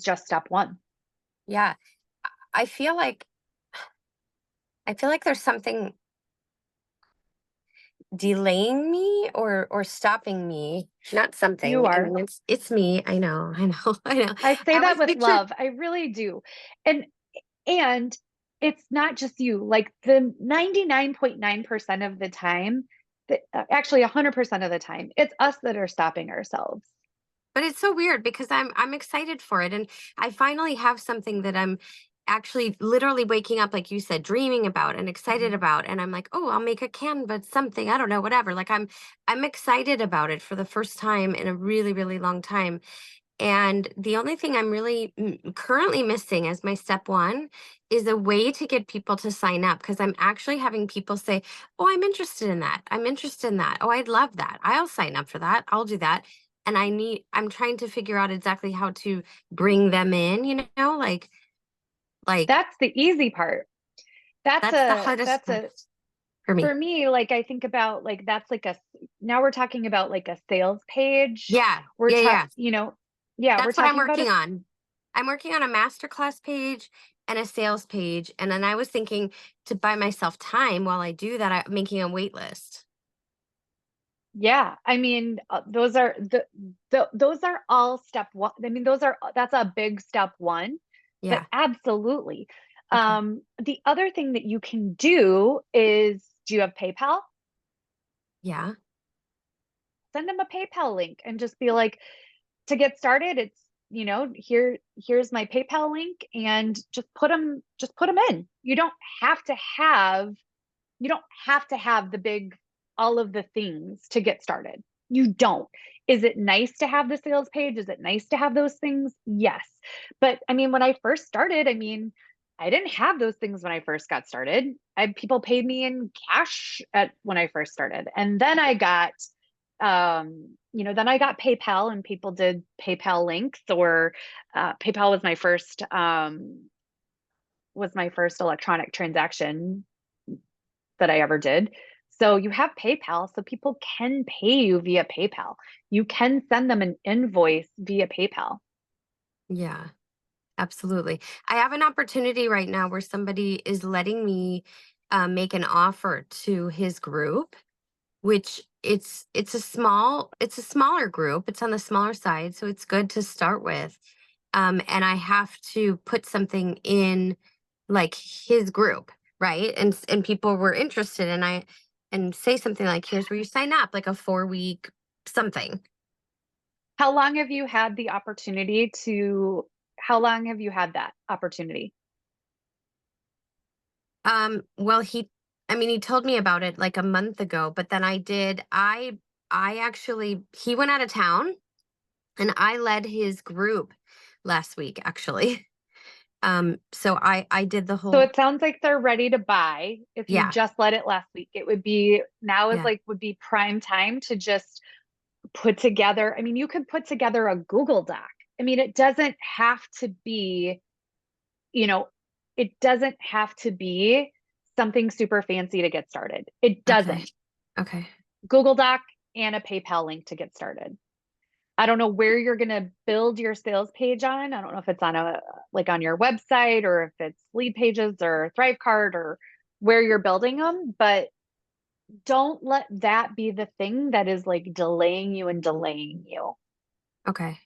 just step one. Yeah. I feel like there's something delaying me or stopping me. Not You something. I are. mean, it's me. I know. I know. I know. I I say that always with picture. love, I really do. And it's not just you, like the 99.9% of the time, that actually 100% of the time, it's us that are stopping ourselves. But it's so weird because I'm excited for it and I finally have something that I'm actually literally waking up like you said dreaming about and excited about and I'm like, "Oh, I'll make a Canva something, I don't know, whatever." Like I'm excited about it for the first time in a really really long time. And the only thing I'm really currently missing as my step one is a way to get people to sign up because I'm actually having people say, "Oh, I'm interested in that. I'm interested in that. Oh, I'd love that. I'll sign up for that. I'll do that." And I'm trying to figure out exactly how to bring them in, like That's the easy part. that's the hardest That's part a for me. For me, like I think about like that's like now we're talking about like a sales page. Yeah. We're Yeah, yeah. yeah, we're That's what I'm talking about working on. I'm working on a masterclass page and a sales page. And then I was thinking to buy myself time while I do that, I'm making a wait list. Yeah, I mean, those are those are all step one. I mean, that's a big step one, but Yeah. absolutely. Okay. The other thing that you can do is, do you have PayPal? Yeah. Send them a PayPal link and just be like, to get started, it's, here's my PayPal link, and just put them in. You don't have to have the big, all of the things to get started. You don't. Is it nice to have the sales page? Is it nice to have those things? Yes. But I mean, when I first started, I mean, I didn't have those things when I first got started. People paid me in cash when I first started. And then I got then I got PayPal, and people did PayPal links, or PayPal was my first electronic transaction that I ever did. So you have PayPal, so people can pay you via PayPal. You can send them an invoice via PayPal. Yeah. Absolutely. I have an opportunity right now where somebody is letting me make an offer to his group, which it's a smaller group. It's on the smaller side, so it's good to start with. And I have to put something in like his group, right? And people were interested, and say something like, "Here's where you sign up," like a 4-week something. How long have you had the opportunity to, how long have you had that opportunity? Well, I mean, he told me about it like a month ago, but then I actually, he went out of town and I led his group last week, actually. So I did the So whole, it sounds like they're ready to buy. If you yeah, just let it last week, it would be, now is yeah, like, would be prime time to just put together. I mean, you could put together a Google Doc. I mean, it doesn't have to be, you know, it doesn't have to be something super fancy to get started. It okay, doesn't. okay, Google Doc and a PayPal link to get started. I don't know where you're going to build your sales page on. I don't know if it's on on your website, or if it's Lead Pages or Thrivecart, or where you're building them, but don't let that be the thing that is like delaying you and delaying you. okay.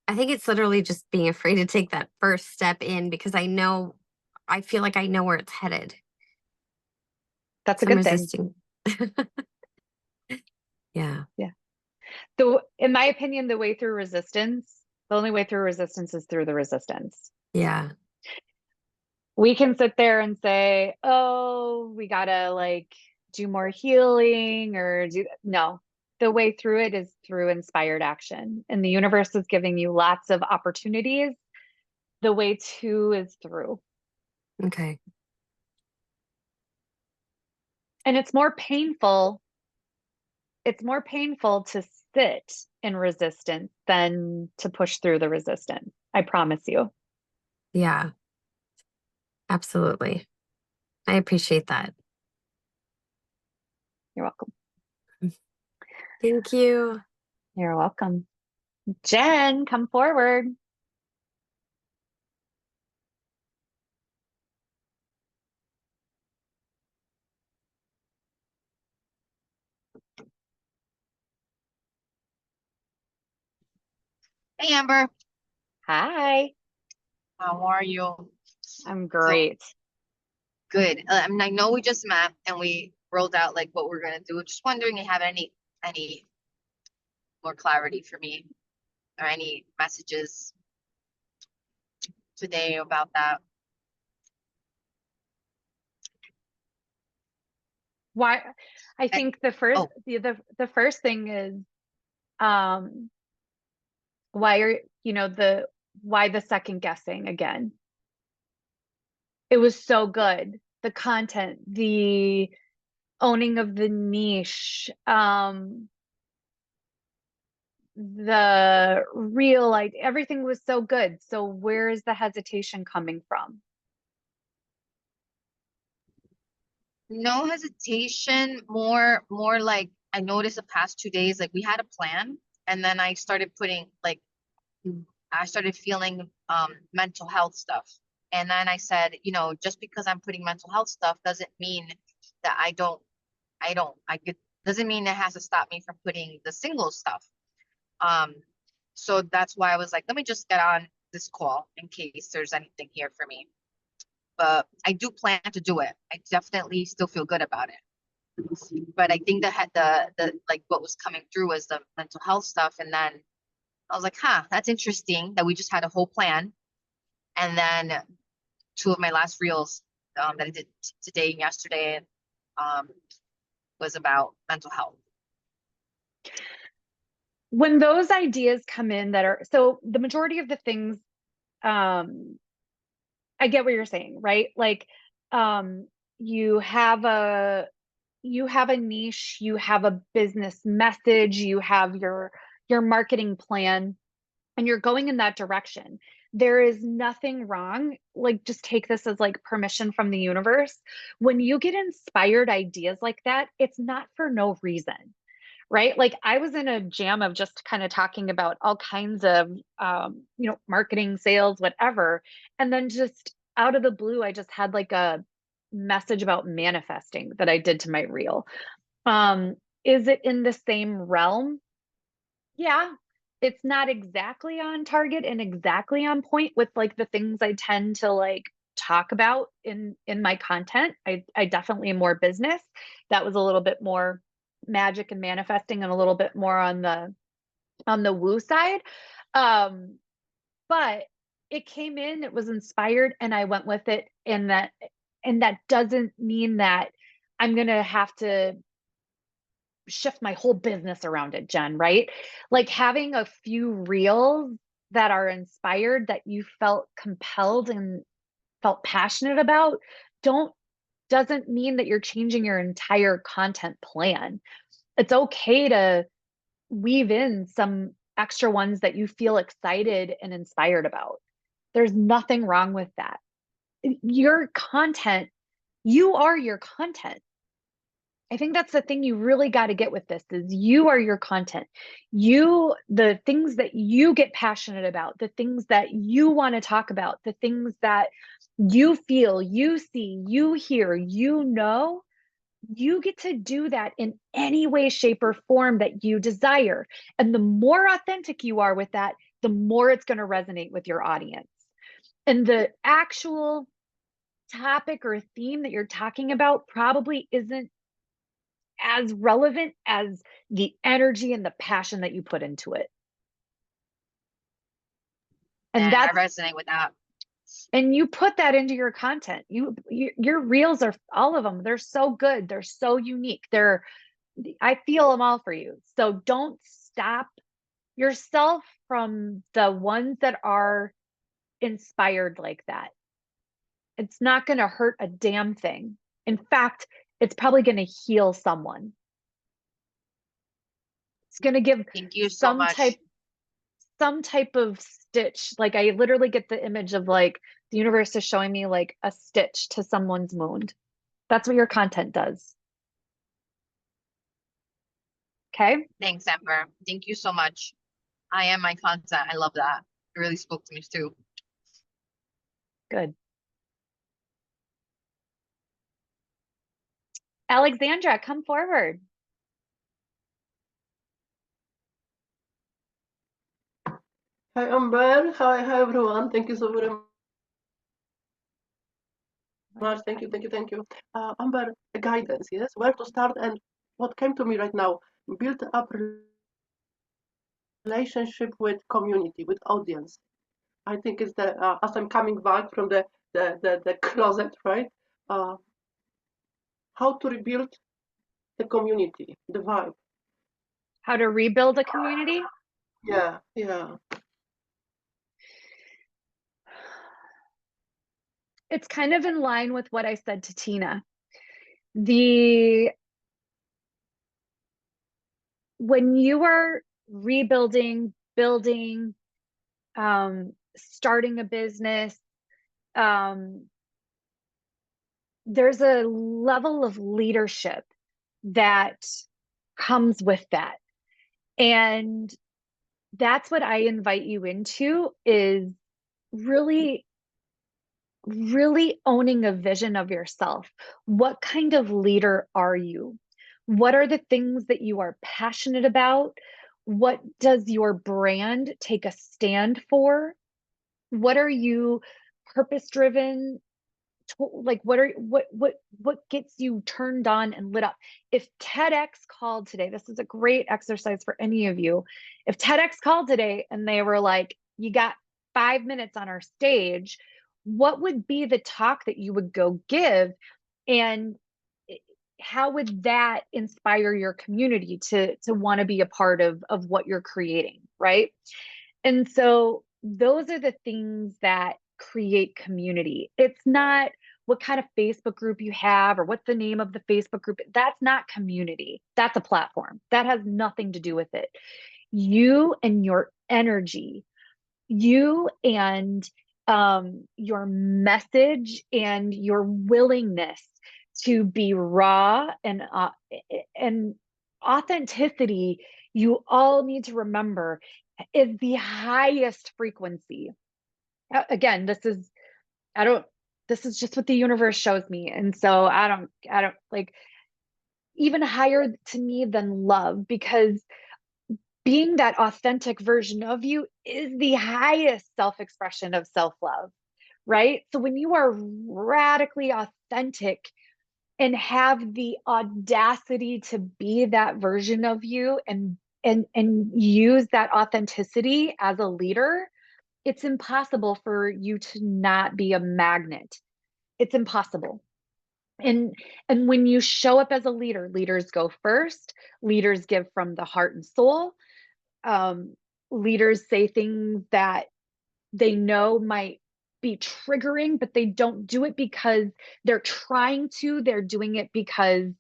I think it's literally just being afraid to take that first step in because I feel like I know where it's headed. That's a So I'm good thing. resisting. Yeah, Yeah. So in my opinion, the only way through resistance is through the resistance. yeah, We can sit there and say, oh, we gotta like do more healing, or no. The way through it is through inspired action. And the universe is giving you lots of opportunities. The way to is through. okay, And it's more painful. It's more painful to sit in resistance than to push through the resistance. I promise you. yeah, absolutely. I appreciate that. You're welcome. Thank you. You're welcome. Jen, come forward. Hey Amber, Hi. how are you? I'm So great. good. I mean, I know we just met and we rolled out like what we're gonna do. Just wondering if you have any more clarity for me or any messages today about that. Why? I Eh, think the first Oh, the first thing is, um why are why the second guessing again? It was so good. The content, the owning of the niche, the real, like, everything was so good. So where is the hesitation coming from? no hesitation. More like I noticed the past 2 days, like we had a plan, and then I started putting like I started feeling mental health stuff. And then I said, you know, just because I'm putting mental health stuff doesn't mean that I get, doesn't mean it has to stop me from putting the single stuff. So that's why I was like, let me just get on this call in case there's anything here for me. But I do plan to do it. I definitely still feel good about it. But I think that the like what was coming through was the mental health stuff. And then I was like, huh, that's interesting that we just had a whole plan. And then two of my last reels that I did today and yesterday was about mental health. When those ideas come in that are, so the majority of the things, I get what you're saying, right? Like, you have a niche, you have a business message, you have your marketing plan, and you're going in that direction. There is nothing wrong. Like, just take this as like permission from the universe. When you get inspired ideas like that, it's not for no reason, right? Like, I was in a jam of just kind of talking about all kinds of, marketing, sales, whatever. And then just out of the blue, I just had like a message about manifesting that I did to my reel. Is it in the same realm? Yeah, it's not exactly on target and exactly on point with like the things I tend to like talk about in my content. I definitely am more business. That was a little bit more magic and manifesting and a little bit more on the woo side. But it came in, it was inspired, and I went with it. And that doesn't mean that I'm gonna have to shift my whole business around it, Jen, right? Like, having a few reels that are inspired, that you felt compelled and felt passionate about, doesn't mean that you're changing your entire content plan. It's okay to weave in some extra ones that you feel excited and inspired about. There's nothing wrong with that. Your content, you are your content. I think that's the thing you really got to get with this, is you are your content. The things that you get passionate about, the things that you want to talk about, the things that you feel, you see, you hear, you get to do that in any way, shape, or form that you desire. And the more authentic you are with that, the more it's going to resonate with your audience. And the actual topic or theme that you're talking about probably isn't as relevant as the energy and the passion that you put into it. And I resonate with that. And you put that into your content. Your reels are, all of them, they're so good. They're so unique. I feel them all for you. So don't stop yourself from the ones that are inspired like that. It's not going to hurt a damn thing. In fact, it's probably going to heal someone. It's going to give Thank you so much. some type of stitch. Like, I literally get the image of like the universe is showing me like a stitch to someone's wound. That's what your content does. Okay. Thanks, Amber. Thank you so much. I am my content. I love that. It really spoke to me too. Good. Alexandra, come forward. Hi, Amber. Hi, everyone. Thank you so very much. Thank you. Amber, guidance, yes? Where to start and what came to me right now? Build up relationship with community, with audience. I think it's as I'm coming back from the closet, right? How to rebuild the community, the vibe. How to rebuild a community? Yeah. It's kind of in line with what I said to Tina. When you are rebuilding, building, starting a business, there's a level of leadership that comes with that. And that's what I invite you into, is really, really owning a vision of yourself. What kind of leader are you? What are the things that you are passionate about? What does your brand take a stand for? What are you purpose driven? Like what gets you turned on and lit up? If TEDx called today, this is a great exercise for any of you. If TEDx called today and they were like, you got 5 minutes on our stage, what would be the talk that you would go give? And how would that inspire your community to want to be a part of what you're creating, right? And so those are the things that create community. It's not what kind of Facebook group you have or what's the name of the Facebook group. That's not community. That's a platform. That has nothing to do with it. You and your energy, you and your message and your willingness to be raw and authenticity, you all need to remember, is the highest frequency. Again, this is just what the universe shows me. And so I don't like, even higher to me than love, because being that authentic version of you is the highest self-expression of self-love, right? So when you are radically authentic and have the audacity to be that version of you and use that authenticity as a leader, it's impossible for you to not be a magnet. It's impossible. And when you show up as a leader, leaders go first. Leaders give from the heart and soul. Leaders say things that they know might be triggering, but they don't do it because they're trying to. They're doing it because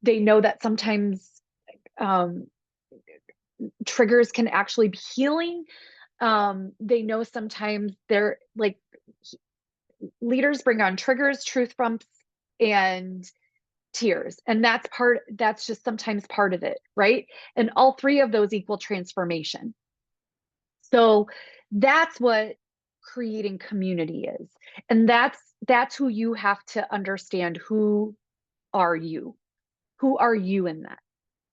they know that sometimes triggers can actually be healing. They know sometimes they're like, leaders bring on triggers, truth bumps, and tears. And that's just sometimes part of it, right? And all three of those equal transformation. So that's what creating community is. And that's who you have to understand. Who are you? Who are you in that?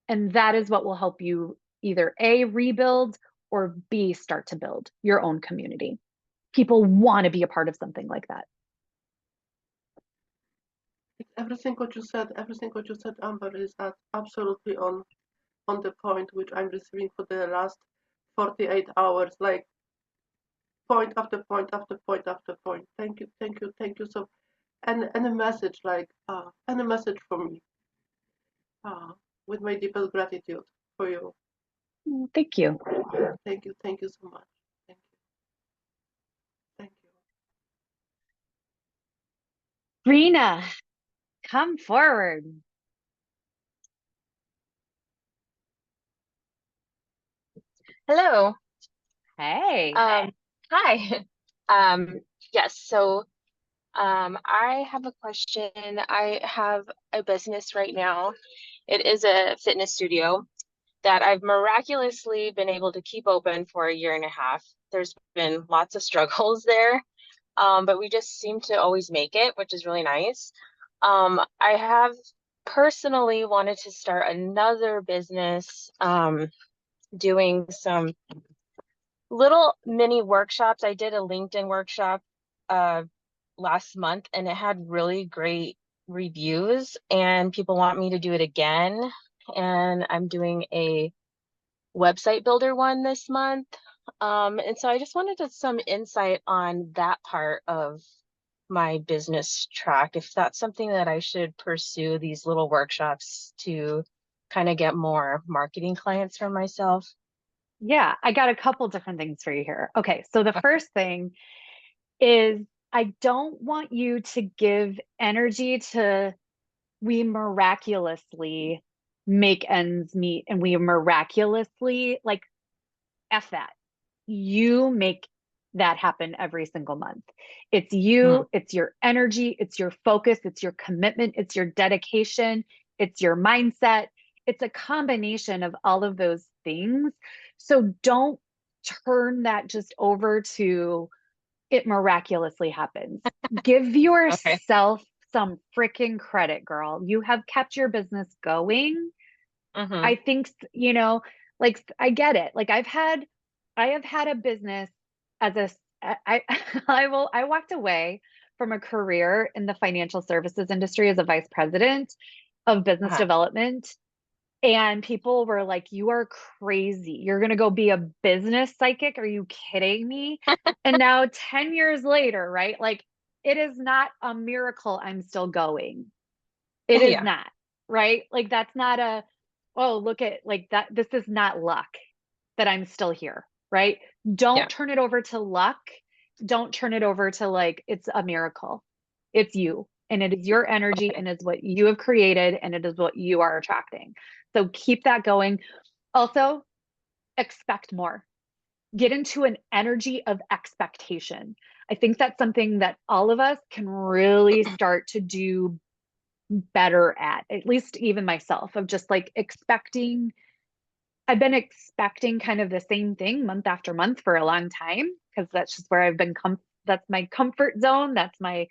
And that is what will help you either A, rebuild, or B, start to build your own community. People want to be a part of something like that. Everything what you said, Amber, is absolutely on the point, which I'm receiving for the last 48 hours, like point after point after point after point. Thank you. So, and a message, like and a message from me, with my deepest gratitude for you. Thank you. Thank you so much. Thank you. Rena, come forward. Hello. Hey. Hi. Yes, so I have a question. I have a business right now. It is a fitness studio that I've miraculously been able to keep open for 1.5 years. There's been lots of struggles there, but we just seem to always make it, which is really nice. I have personally wanted to start another business, doing some little mini workshops. I did a LinkedIn workshop last month and it had really great reviews and people want me to do it again. And I'm doing a website builder one this month. And so I just wanted some insight on that part of my business track, if that's something that I should pursue, these little workshops to kind of get more marketing clients for myself. Yeah, I got a couple different things for you here. Okay, so the first thing is, I don't want you to give energy to we miraculously make ends meet and we miraculously, like, F that. You make that happen every single month. It's you, it's your energy, it's your focus, it's your commitment, it's your dedication, it's your mindset, it's a combination of all of those things. So don't turn that just over to it miraculously happens. Give Okay. yourself some freaking credit, girl. You have kept your business going. Mm-hmm. I think, you know, like I get it. Like I have had a business as a, I walked away from a career in the financial services industry as a vice president of business Uh-huh. development. And people were like, you are crazy. You're going to go be a business psychic. Are you kidding me? And now 10 years later, right? Like it is not a miracle I'm still going. It is Yeah. not, right? Like that's not a, oh, look at like that. This is not luck that I'm still here, right? Don't Yeah. turn it over to luck. Don't turn it over to like it's a miracle. It's you and it is your energy Okay. and it's what you have created and it is what you are attracting. So keep that going. Also, expect more. Get into an energy of expectation. I think that's something that all of us can really start to do better at least even myself, of just like expecting. I've been expecting kind of the same thing month after month for a long time because that's just where I've been that's my comfort zone. That's my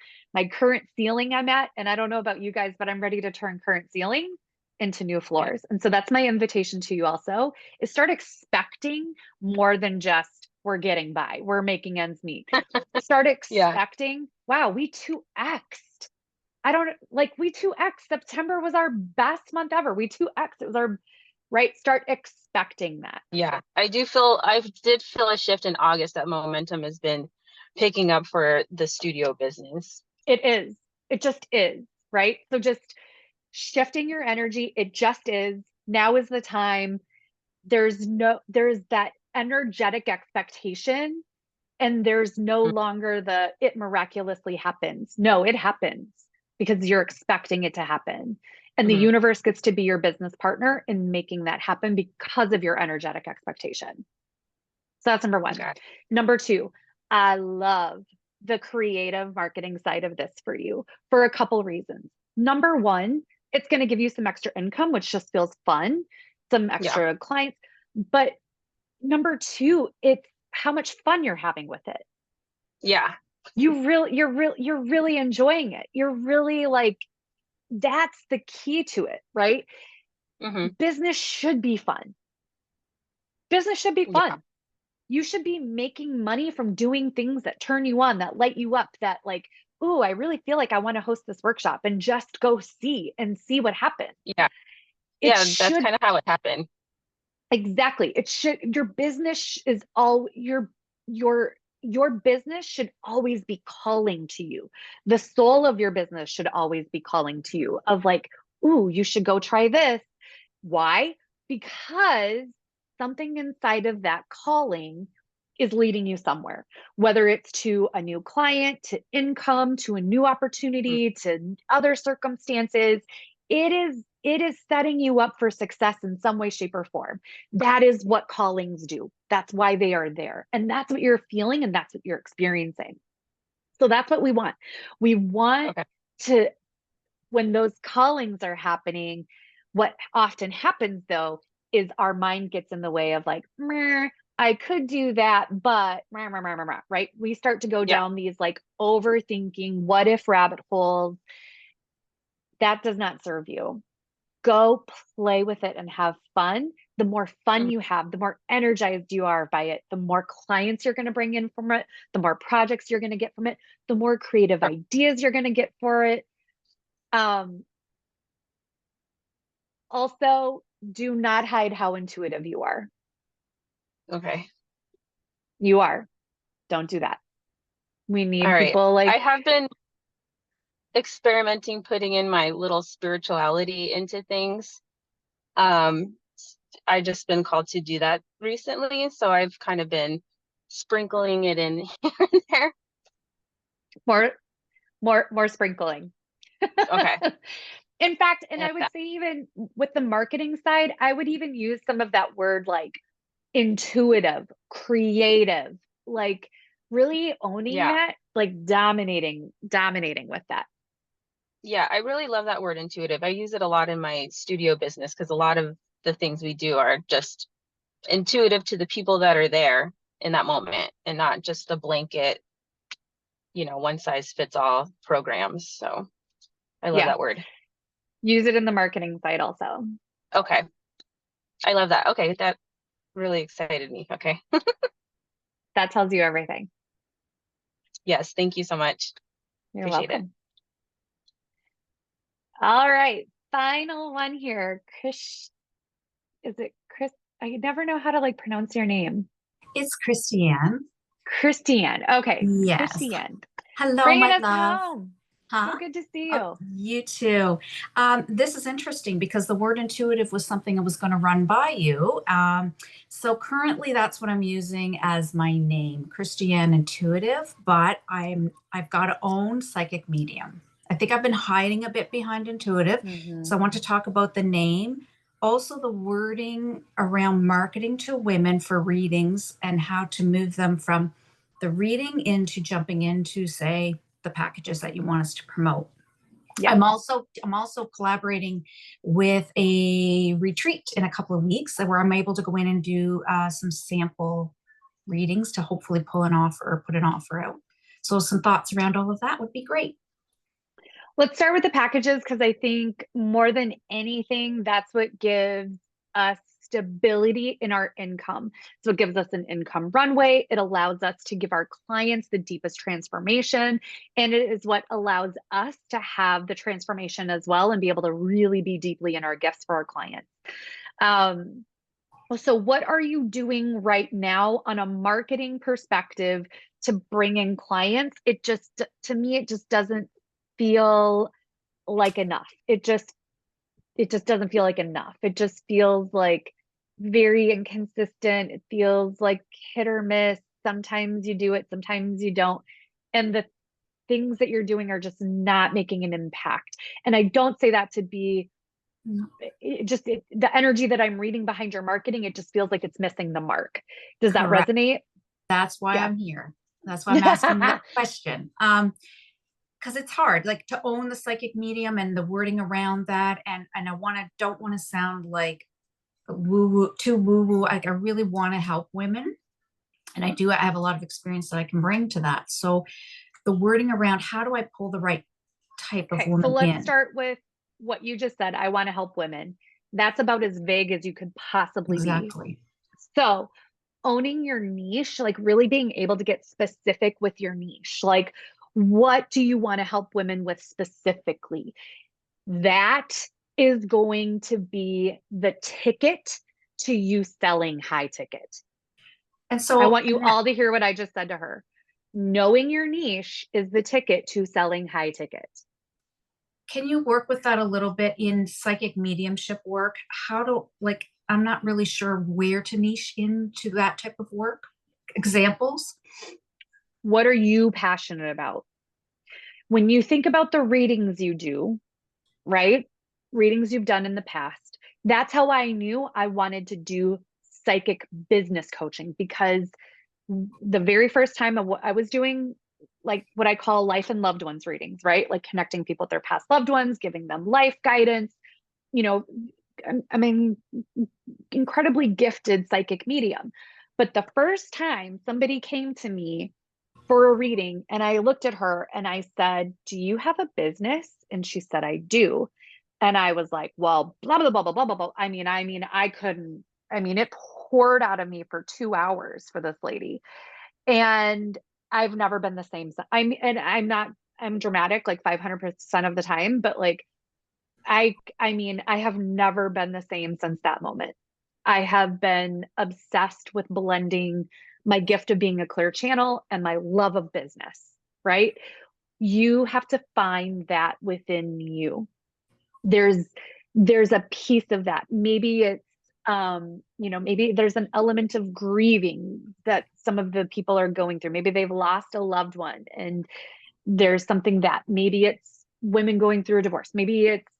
current ceiling I'm at. And I don't know about you guys, but I'm ready to turn current ceiling into new floors. And so that's my invitation to you also, is start expecting more than just we're getting by, we're making ends meet. Start Yeah. expecting, wow, we 2x'd. I don't like we 2x. September was our best month ever. We 2x. It was our right. Start expecting that. Yeah. I did feel a shift in August that momentum has been picking up for the studio business. It is. It just is, right? So just shifting your energy. It just is. Now is the time. There's that energetic expectation, and there's no longer the it miraculously happens. No, it happens because you're expecting it to happen. And the Mm-hmm. universe gets to be your business partner in making that happen because of your energetic expectation. So that's number one. Okay. Number two, I love the creative marketing side of this for you for a couple reasons. Number one, it's going to give you some extra income, which just feels fun, some extra clients. But number two, it's how much fun you're having with it. Yeah. You're really enjoying it. You're really like, that's the key to it, right? Mm-hmm. Business should be fun. Business should be fun. Yeah. You should be making money from doing things that turn you on, that light you up, that like, ooh, I really feel like I want to host this workshop, and just go see what happens. Yeah. That's kind of how it happened. Exactly. It should, your business is all your business should always be calling to you. The soul of your business should always be calling to you of like, ooh, you should go try this. Why? Because something inside of that calling is leading you somewhere, whether it's to a new client, to income, to a new opportunity, to other circumstances. It is setting you up for success in some way, shape, or form. That is what callings do. That's why they are there. And that's what you're feeling and that's what you're experiencing. So that's what we want. We want to, when those callings are happening, what often happens though is our mind gets in the way of like, I could do that, but right? We start to go down these like overthinking, what if rabbit holes. That does not serve you. Go play with it and have fun. The more fun you have, the more energized you are by it, the more clients you're going to bring in from it, the more projects you're going to get from it, the more creative ideas you're going to get for it. Also, do not hide how intuitive you are. Okay. You are. Don't do that. We need All right. people like, I have been experimenting putting in my little spirituality into things. I just been called to do that recently, so I've kind of been sprinkling it in here and there. more sprinkling. Okay. In fact, and Like I would that. say even with the marketing side, I would even use some of that word like intuitive, creative, like really owning that, like dominating with that. Yeah, I really love that word intuitive. I use it a lot in my studio business because a lot of the things we do are just intuitive to the people that are there in that moment and not just the blanket, one size fits all programs. So I love Yeah. that word. Use it in the marketing side also. Okay. I love that. Okay. That really excited me. Okay. That tells you everything. Yes. Thank you so much. You're Appreciate it. welcome. All right. Final one here. Chris, is it Chris? I never know how to like pronounce your name. It's Christiane. Christiane. Okay. Yes. Christiane. Hello, Bringing my us love. home. Huh? So good to see Oh, you. you too. This is interesting because the word intuitive was something I was going to run by you. So currently that's what I'm using as my name, Christiane Intuitive, but I've got to own psychic medium. I think I've been hiding a bit behind intuitive. So I want to talk about the name, also the wording around marketing to women for readings and how to move them from the reading into jumping into, say, the packages that you want us to promote. Yeah. I'm also collaborating with a retreat in a couple of weeks where I'm able to go in and do some sample readings to hopefully pull an offer or put an offer out. So some thoughts around all of that would be great. Let's start with the packages because I think more than anything, that's what gives us stability in our income. So it gives us an income runway. It allows us to give our clients the deepest transformation. And it is what allows us to have the transformation as well and be able to really be deeply in our gifts for our clients. So what are you doing right now on a marketing perspective to bring in clients? It just, to me, it just doesn't feel like enough. It just doesn't feel like enough. It just feels like very inconsistent. It feels like hit or miss. Sometimes you do it, sometimes you don't. And the things that you're doing are just not making an impact. And I don't say that to be the energy that I'm reading behind your marketing, it just feels like it's missing the mark. Does that Correct. resonate? That's why Yeah. I'm here. That's why I'm asking that question. Because it's hard, like to own the psychic medium and the wording around that. And I don't want to sound like too woo-woo. Like I really want to help women. And I have a lot of experience that I can bring to that. So the wording around how do I pull the right type of woman so let's in? start with what you just said. I want to help women. That's about as vague as you could possibly Exactly. be. So owning your niche, like really being able to get specific with your niche, like what do you want to help women with specifically? That is going to be the ticket to you selling high ticket. And so I want you all to hear what I just said to her. Knowing your niche is the ticket to selling high ticket. Can you work with that a little bit in psychic mediumship work? I'm not really sure where to niche into that type of work. Examples? What are you passionate about? When you think about the readings you do, right? Readings you've done in the past, that's how I knew I wanted to do psychic business coaching, because the very first time I was doing like what I call life and loved ones readings, right? Like connecting people with their past loved ones, giving them life guidance. I mean, incredibly gifted psychic medium. But the first time somebody came to me for a reading and I looked at her and I said, "Do you have a business?" And she said, "I do." And I was like, well, blah, blah, blah, blah, blah, blah, blah. I mean, it poured out of me for 2 hours for this lady. And I've never been the same. I'm dramatic like 500% of the time, but like, I have never been the same since that moment. I have been obsessed with blending my gift of being a clear channel and my love of business, right? You have to find that within you. There's a piece of that. Maybe it's maybe there's an element of grieving that some of the people are going through. Maybe they've lost a loved one and there's something that maybe it's women going through a divorce. Maybe it's,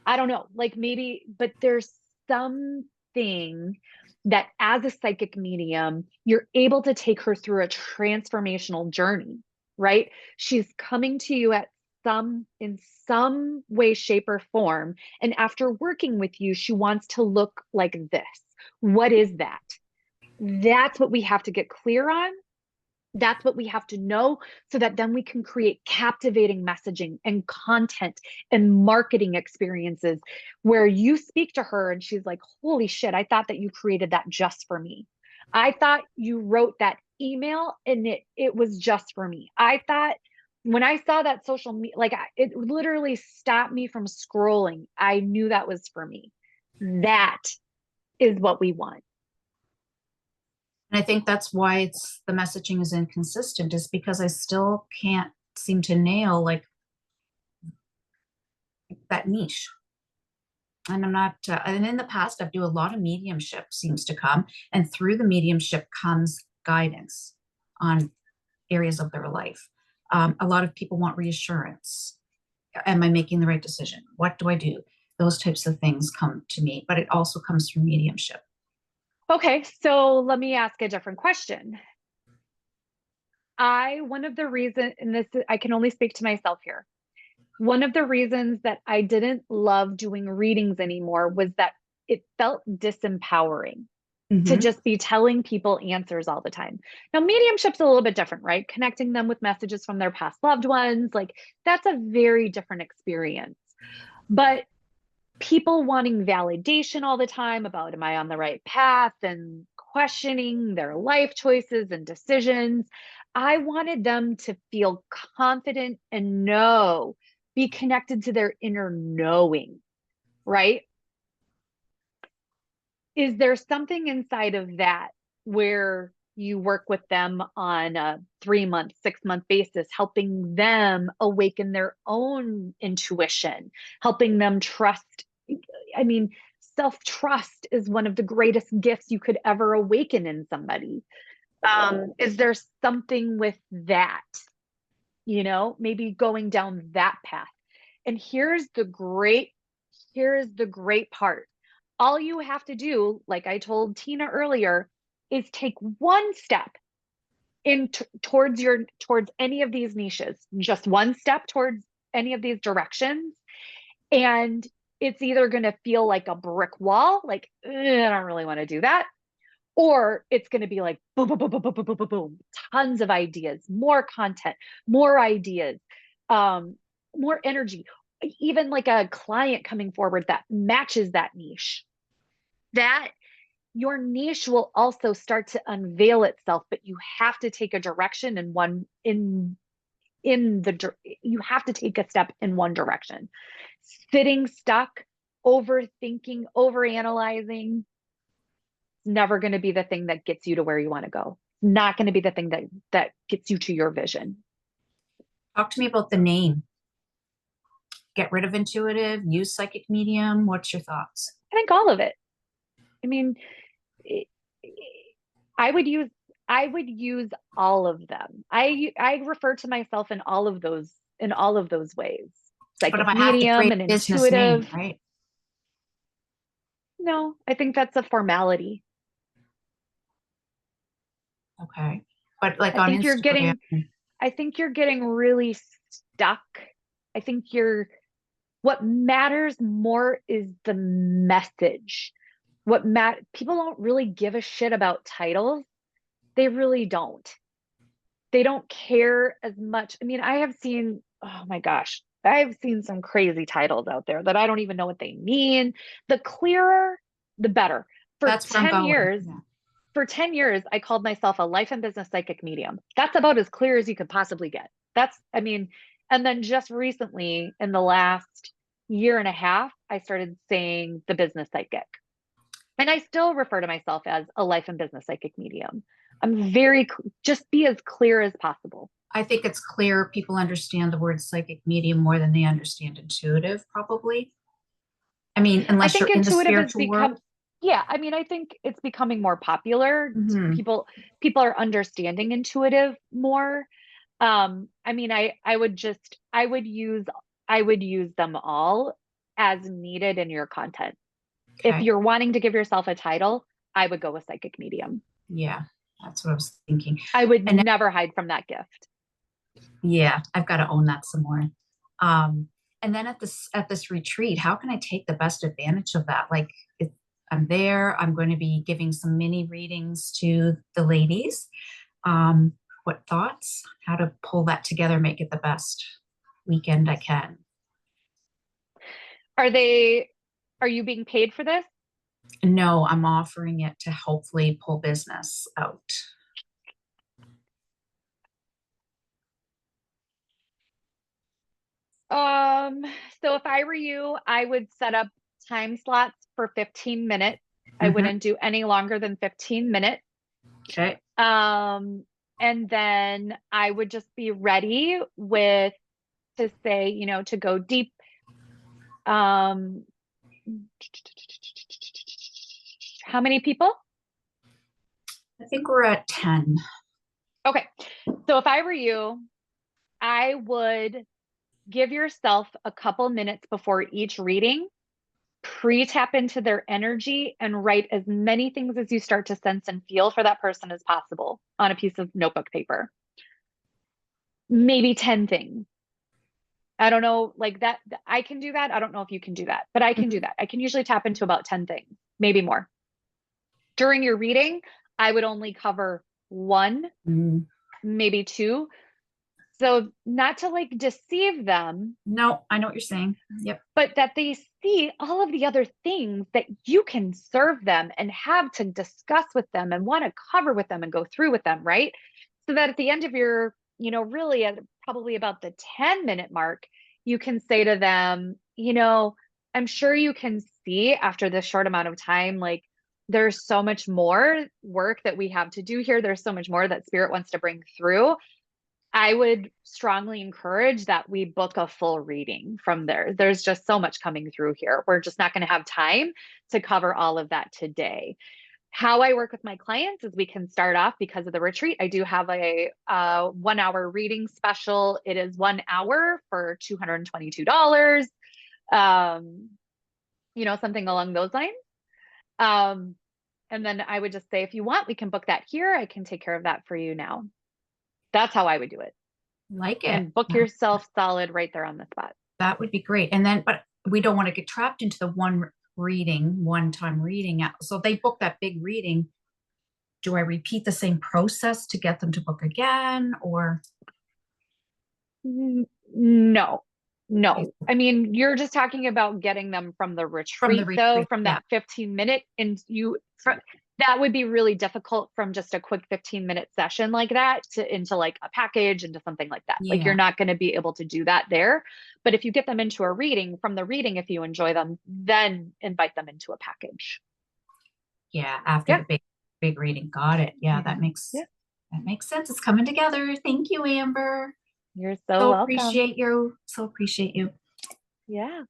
I don't know, like maybe, but there's something that as a psychic medium, you're able to take her through a transformational journey, right? She's coming to you at some way, shape, or form. And after working with you, she wants to look like this. What is that? That's what we have to get clear on. That's what we have to know, so that then we can create captivating messaging and content and marketing experiences where you speak to her and she's like, holy shit, I thought that you created that just for me. I thought you wrote that email and it was just for me. I thought when I saw that social media, like it literally stopped me from scrolling. I knew that was for me. That is what we want. And I think that's why the messaging is inconsistent, is because I still can't seem to nail like that niche. And I'm not, and in the past, I do a lot of mediumship seems to come, and through the mediumship comes guidance on areas of their life. A lot of people want reassurance. Am I making the right decision? What do I do? Those types of things come to me, but it also comes through mediumship. Okay, so let me ask a different question. One of the reasons, and this, I can only speak to myself here. One of the reasons that I didn't love doing readings anymore was that it felt disempowering to just be telling people answers all the time. Now, mediumship's a little bit different, right? Connecting them with messages from their past loved ones, like that's a very different experience. But people wanting validation all the time about, am I on the right path, and questioning their life choices and decisions. I wanted them to feel confident and be connected to their inner knowing, right? Is there something inside of that where you work with them on a 3-month, 6-month basis, helping them awaken their own intuition, helping them trust? I mean, self-trust is one of the greatest gifts you could ever awaken in somebody. Is there something with that, maybe going down that path? And here's the great part. All you have to do, like I told Tina earlier, is take one step towards any of these niches, just one step towards any of these directions. And it's either going to feel like a brick wall, like, I don't really want to do that. Or it's going to be like, boom, boom, boom, boom, boom, boom, boom, boom, tons of ideas, more content, more ideas, more energy, even like a client coming forward that matches that niche. That your niche will also start to unveil itself, but you have to take a direction you have to take a step in one direction. Sitting stuck, overthinking, overanalyzing, never going to be the thing that gets you to where you want to go. Not going to be the thing that gets you to your vision. Talk to me about the name. Get rid of intuitive, use psychic medium. What's your thoughts? I think all of it. I mean, I would use all of them. I refer to myself in all of those ways. Psychic medium and intuitive. Name, right? No, I think that's a formality. Okay. But like I on think Instagram. I think you're getting really stuck. I think what matters more is the message. People don't really give a shit about titles. They really don't. They don't care as much. I mean, oh my gosh, I have seen some crazy titles out there that I don't even know what they mean. The clearer, the better. For 10 years, I called myself a life and business psychic medium. That's about as clear as you could possibly get. And then just recently, in the last year and a half, I started saying the business psychic. And I still refer to myself as a life and business psychic medium. I'm just be as clear as possible. I think it's clear people understand the word psychic medium more than they understand intuitive, probably. I mean, unless you're in the spiritual world. Yeah, I mean, I think it's becoming more popular. People are understanding intuitive more. I mean, I would use them all as needed in your content. Okay. If you're wanting to give yourself a title, I would go with psychic medium. Yeah, that's what I was thinking. I would never hide from that gift. Yeah, I've got to own that some more. And then at this retreat, how can I take the best advantage of that? Like, I'm there, I'm going to be giving some mini readings to the ladies. What thoughts? How to pull that together, make it the best weekend I can. Are you being paid for this? No, I'm offering it to hopefully pull business out. So if I were you, I would set up time slots for 15 minutes. I wouldn't do any longer than 15 minutes. Okay. And then I would just be ready to say, you know, to go deep. How many people? I think we're at 10. Okay. So if I were you, I would give yourself a couple minutes before each reading, pre-tap into their energy and write as many things as you start to sense and feel for that person as possible on a piece of notebook paper. Maybe 10 things. I don't know, like that. I can do that. I don't know if you can do that, but I can do that. I can usually tap into about 10 things, maybe more. During your reading, I would only cover one, maybe two. So not to like deceive them. No, I know what you're saying. Yep. But that they see all of the other things that you can serve them and have to discuss with them and want to cover with them and go through with them, right? So that at the end of your, you know, really at probably about the 10-minute mark, you can say to them, you know, I'm sure you can see after this short amount of time, like there's so much more work that we have to do here. There's so much more that Spirit wants to bring through. I would strongly encourage that we book a full reading from there. There's just so much coming through here. We're just not going to have time to cover all of that today. How I work with my clients is we can start off because of the retreat. I do have a 1 hour reading special. It is 1 hour for $222. You know, something along those lines. And then I would just say, if you want, we can book that here. I can take care of that for you now. That's how I would do it. Like it. And book yourself solid right there on the spot. That would be great. And then, but we don't want to get trapped into the one-time reading. So if they book that big reading, do I repeat the same process to get them to book again, or? No. I mean, you're just talking about getting them from the retreat, from that 15-minute, and that would be really difficult from just a quick 15-minute session like that into like a package, into something like that. Like you're not going to be able to do that there. But if you get them into a reading, from the reading, if you enjoy them, then invite them into a package. Yeah, after the big reading. Got it. Yeah, that makes sense. It's coming together. Thank you, Amber. You're so welcome. Appreciate you. Yeah.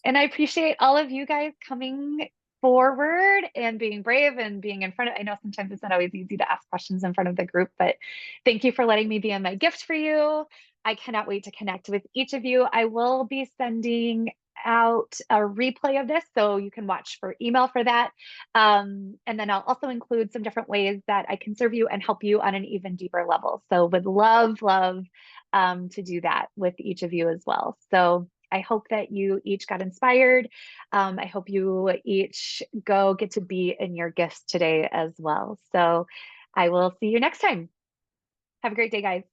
And I appreciate all of you guys coming forward and being brave and being in front of, I know sometimes it's not always easy to ask questions in front of the group, but thank you for letting me be in my gift for you. I cannot wait to connect with each of you. I will be sending out a replay of this, so you can watch for email for that. And then I'll also include some different ways that I can serve you and help you on an even deeper level. So would love to do that with each of you as well. So I hope that you each got inspired. I hope you each get to be in your gifts today as well. So I will see you next time. Have a great day, guys.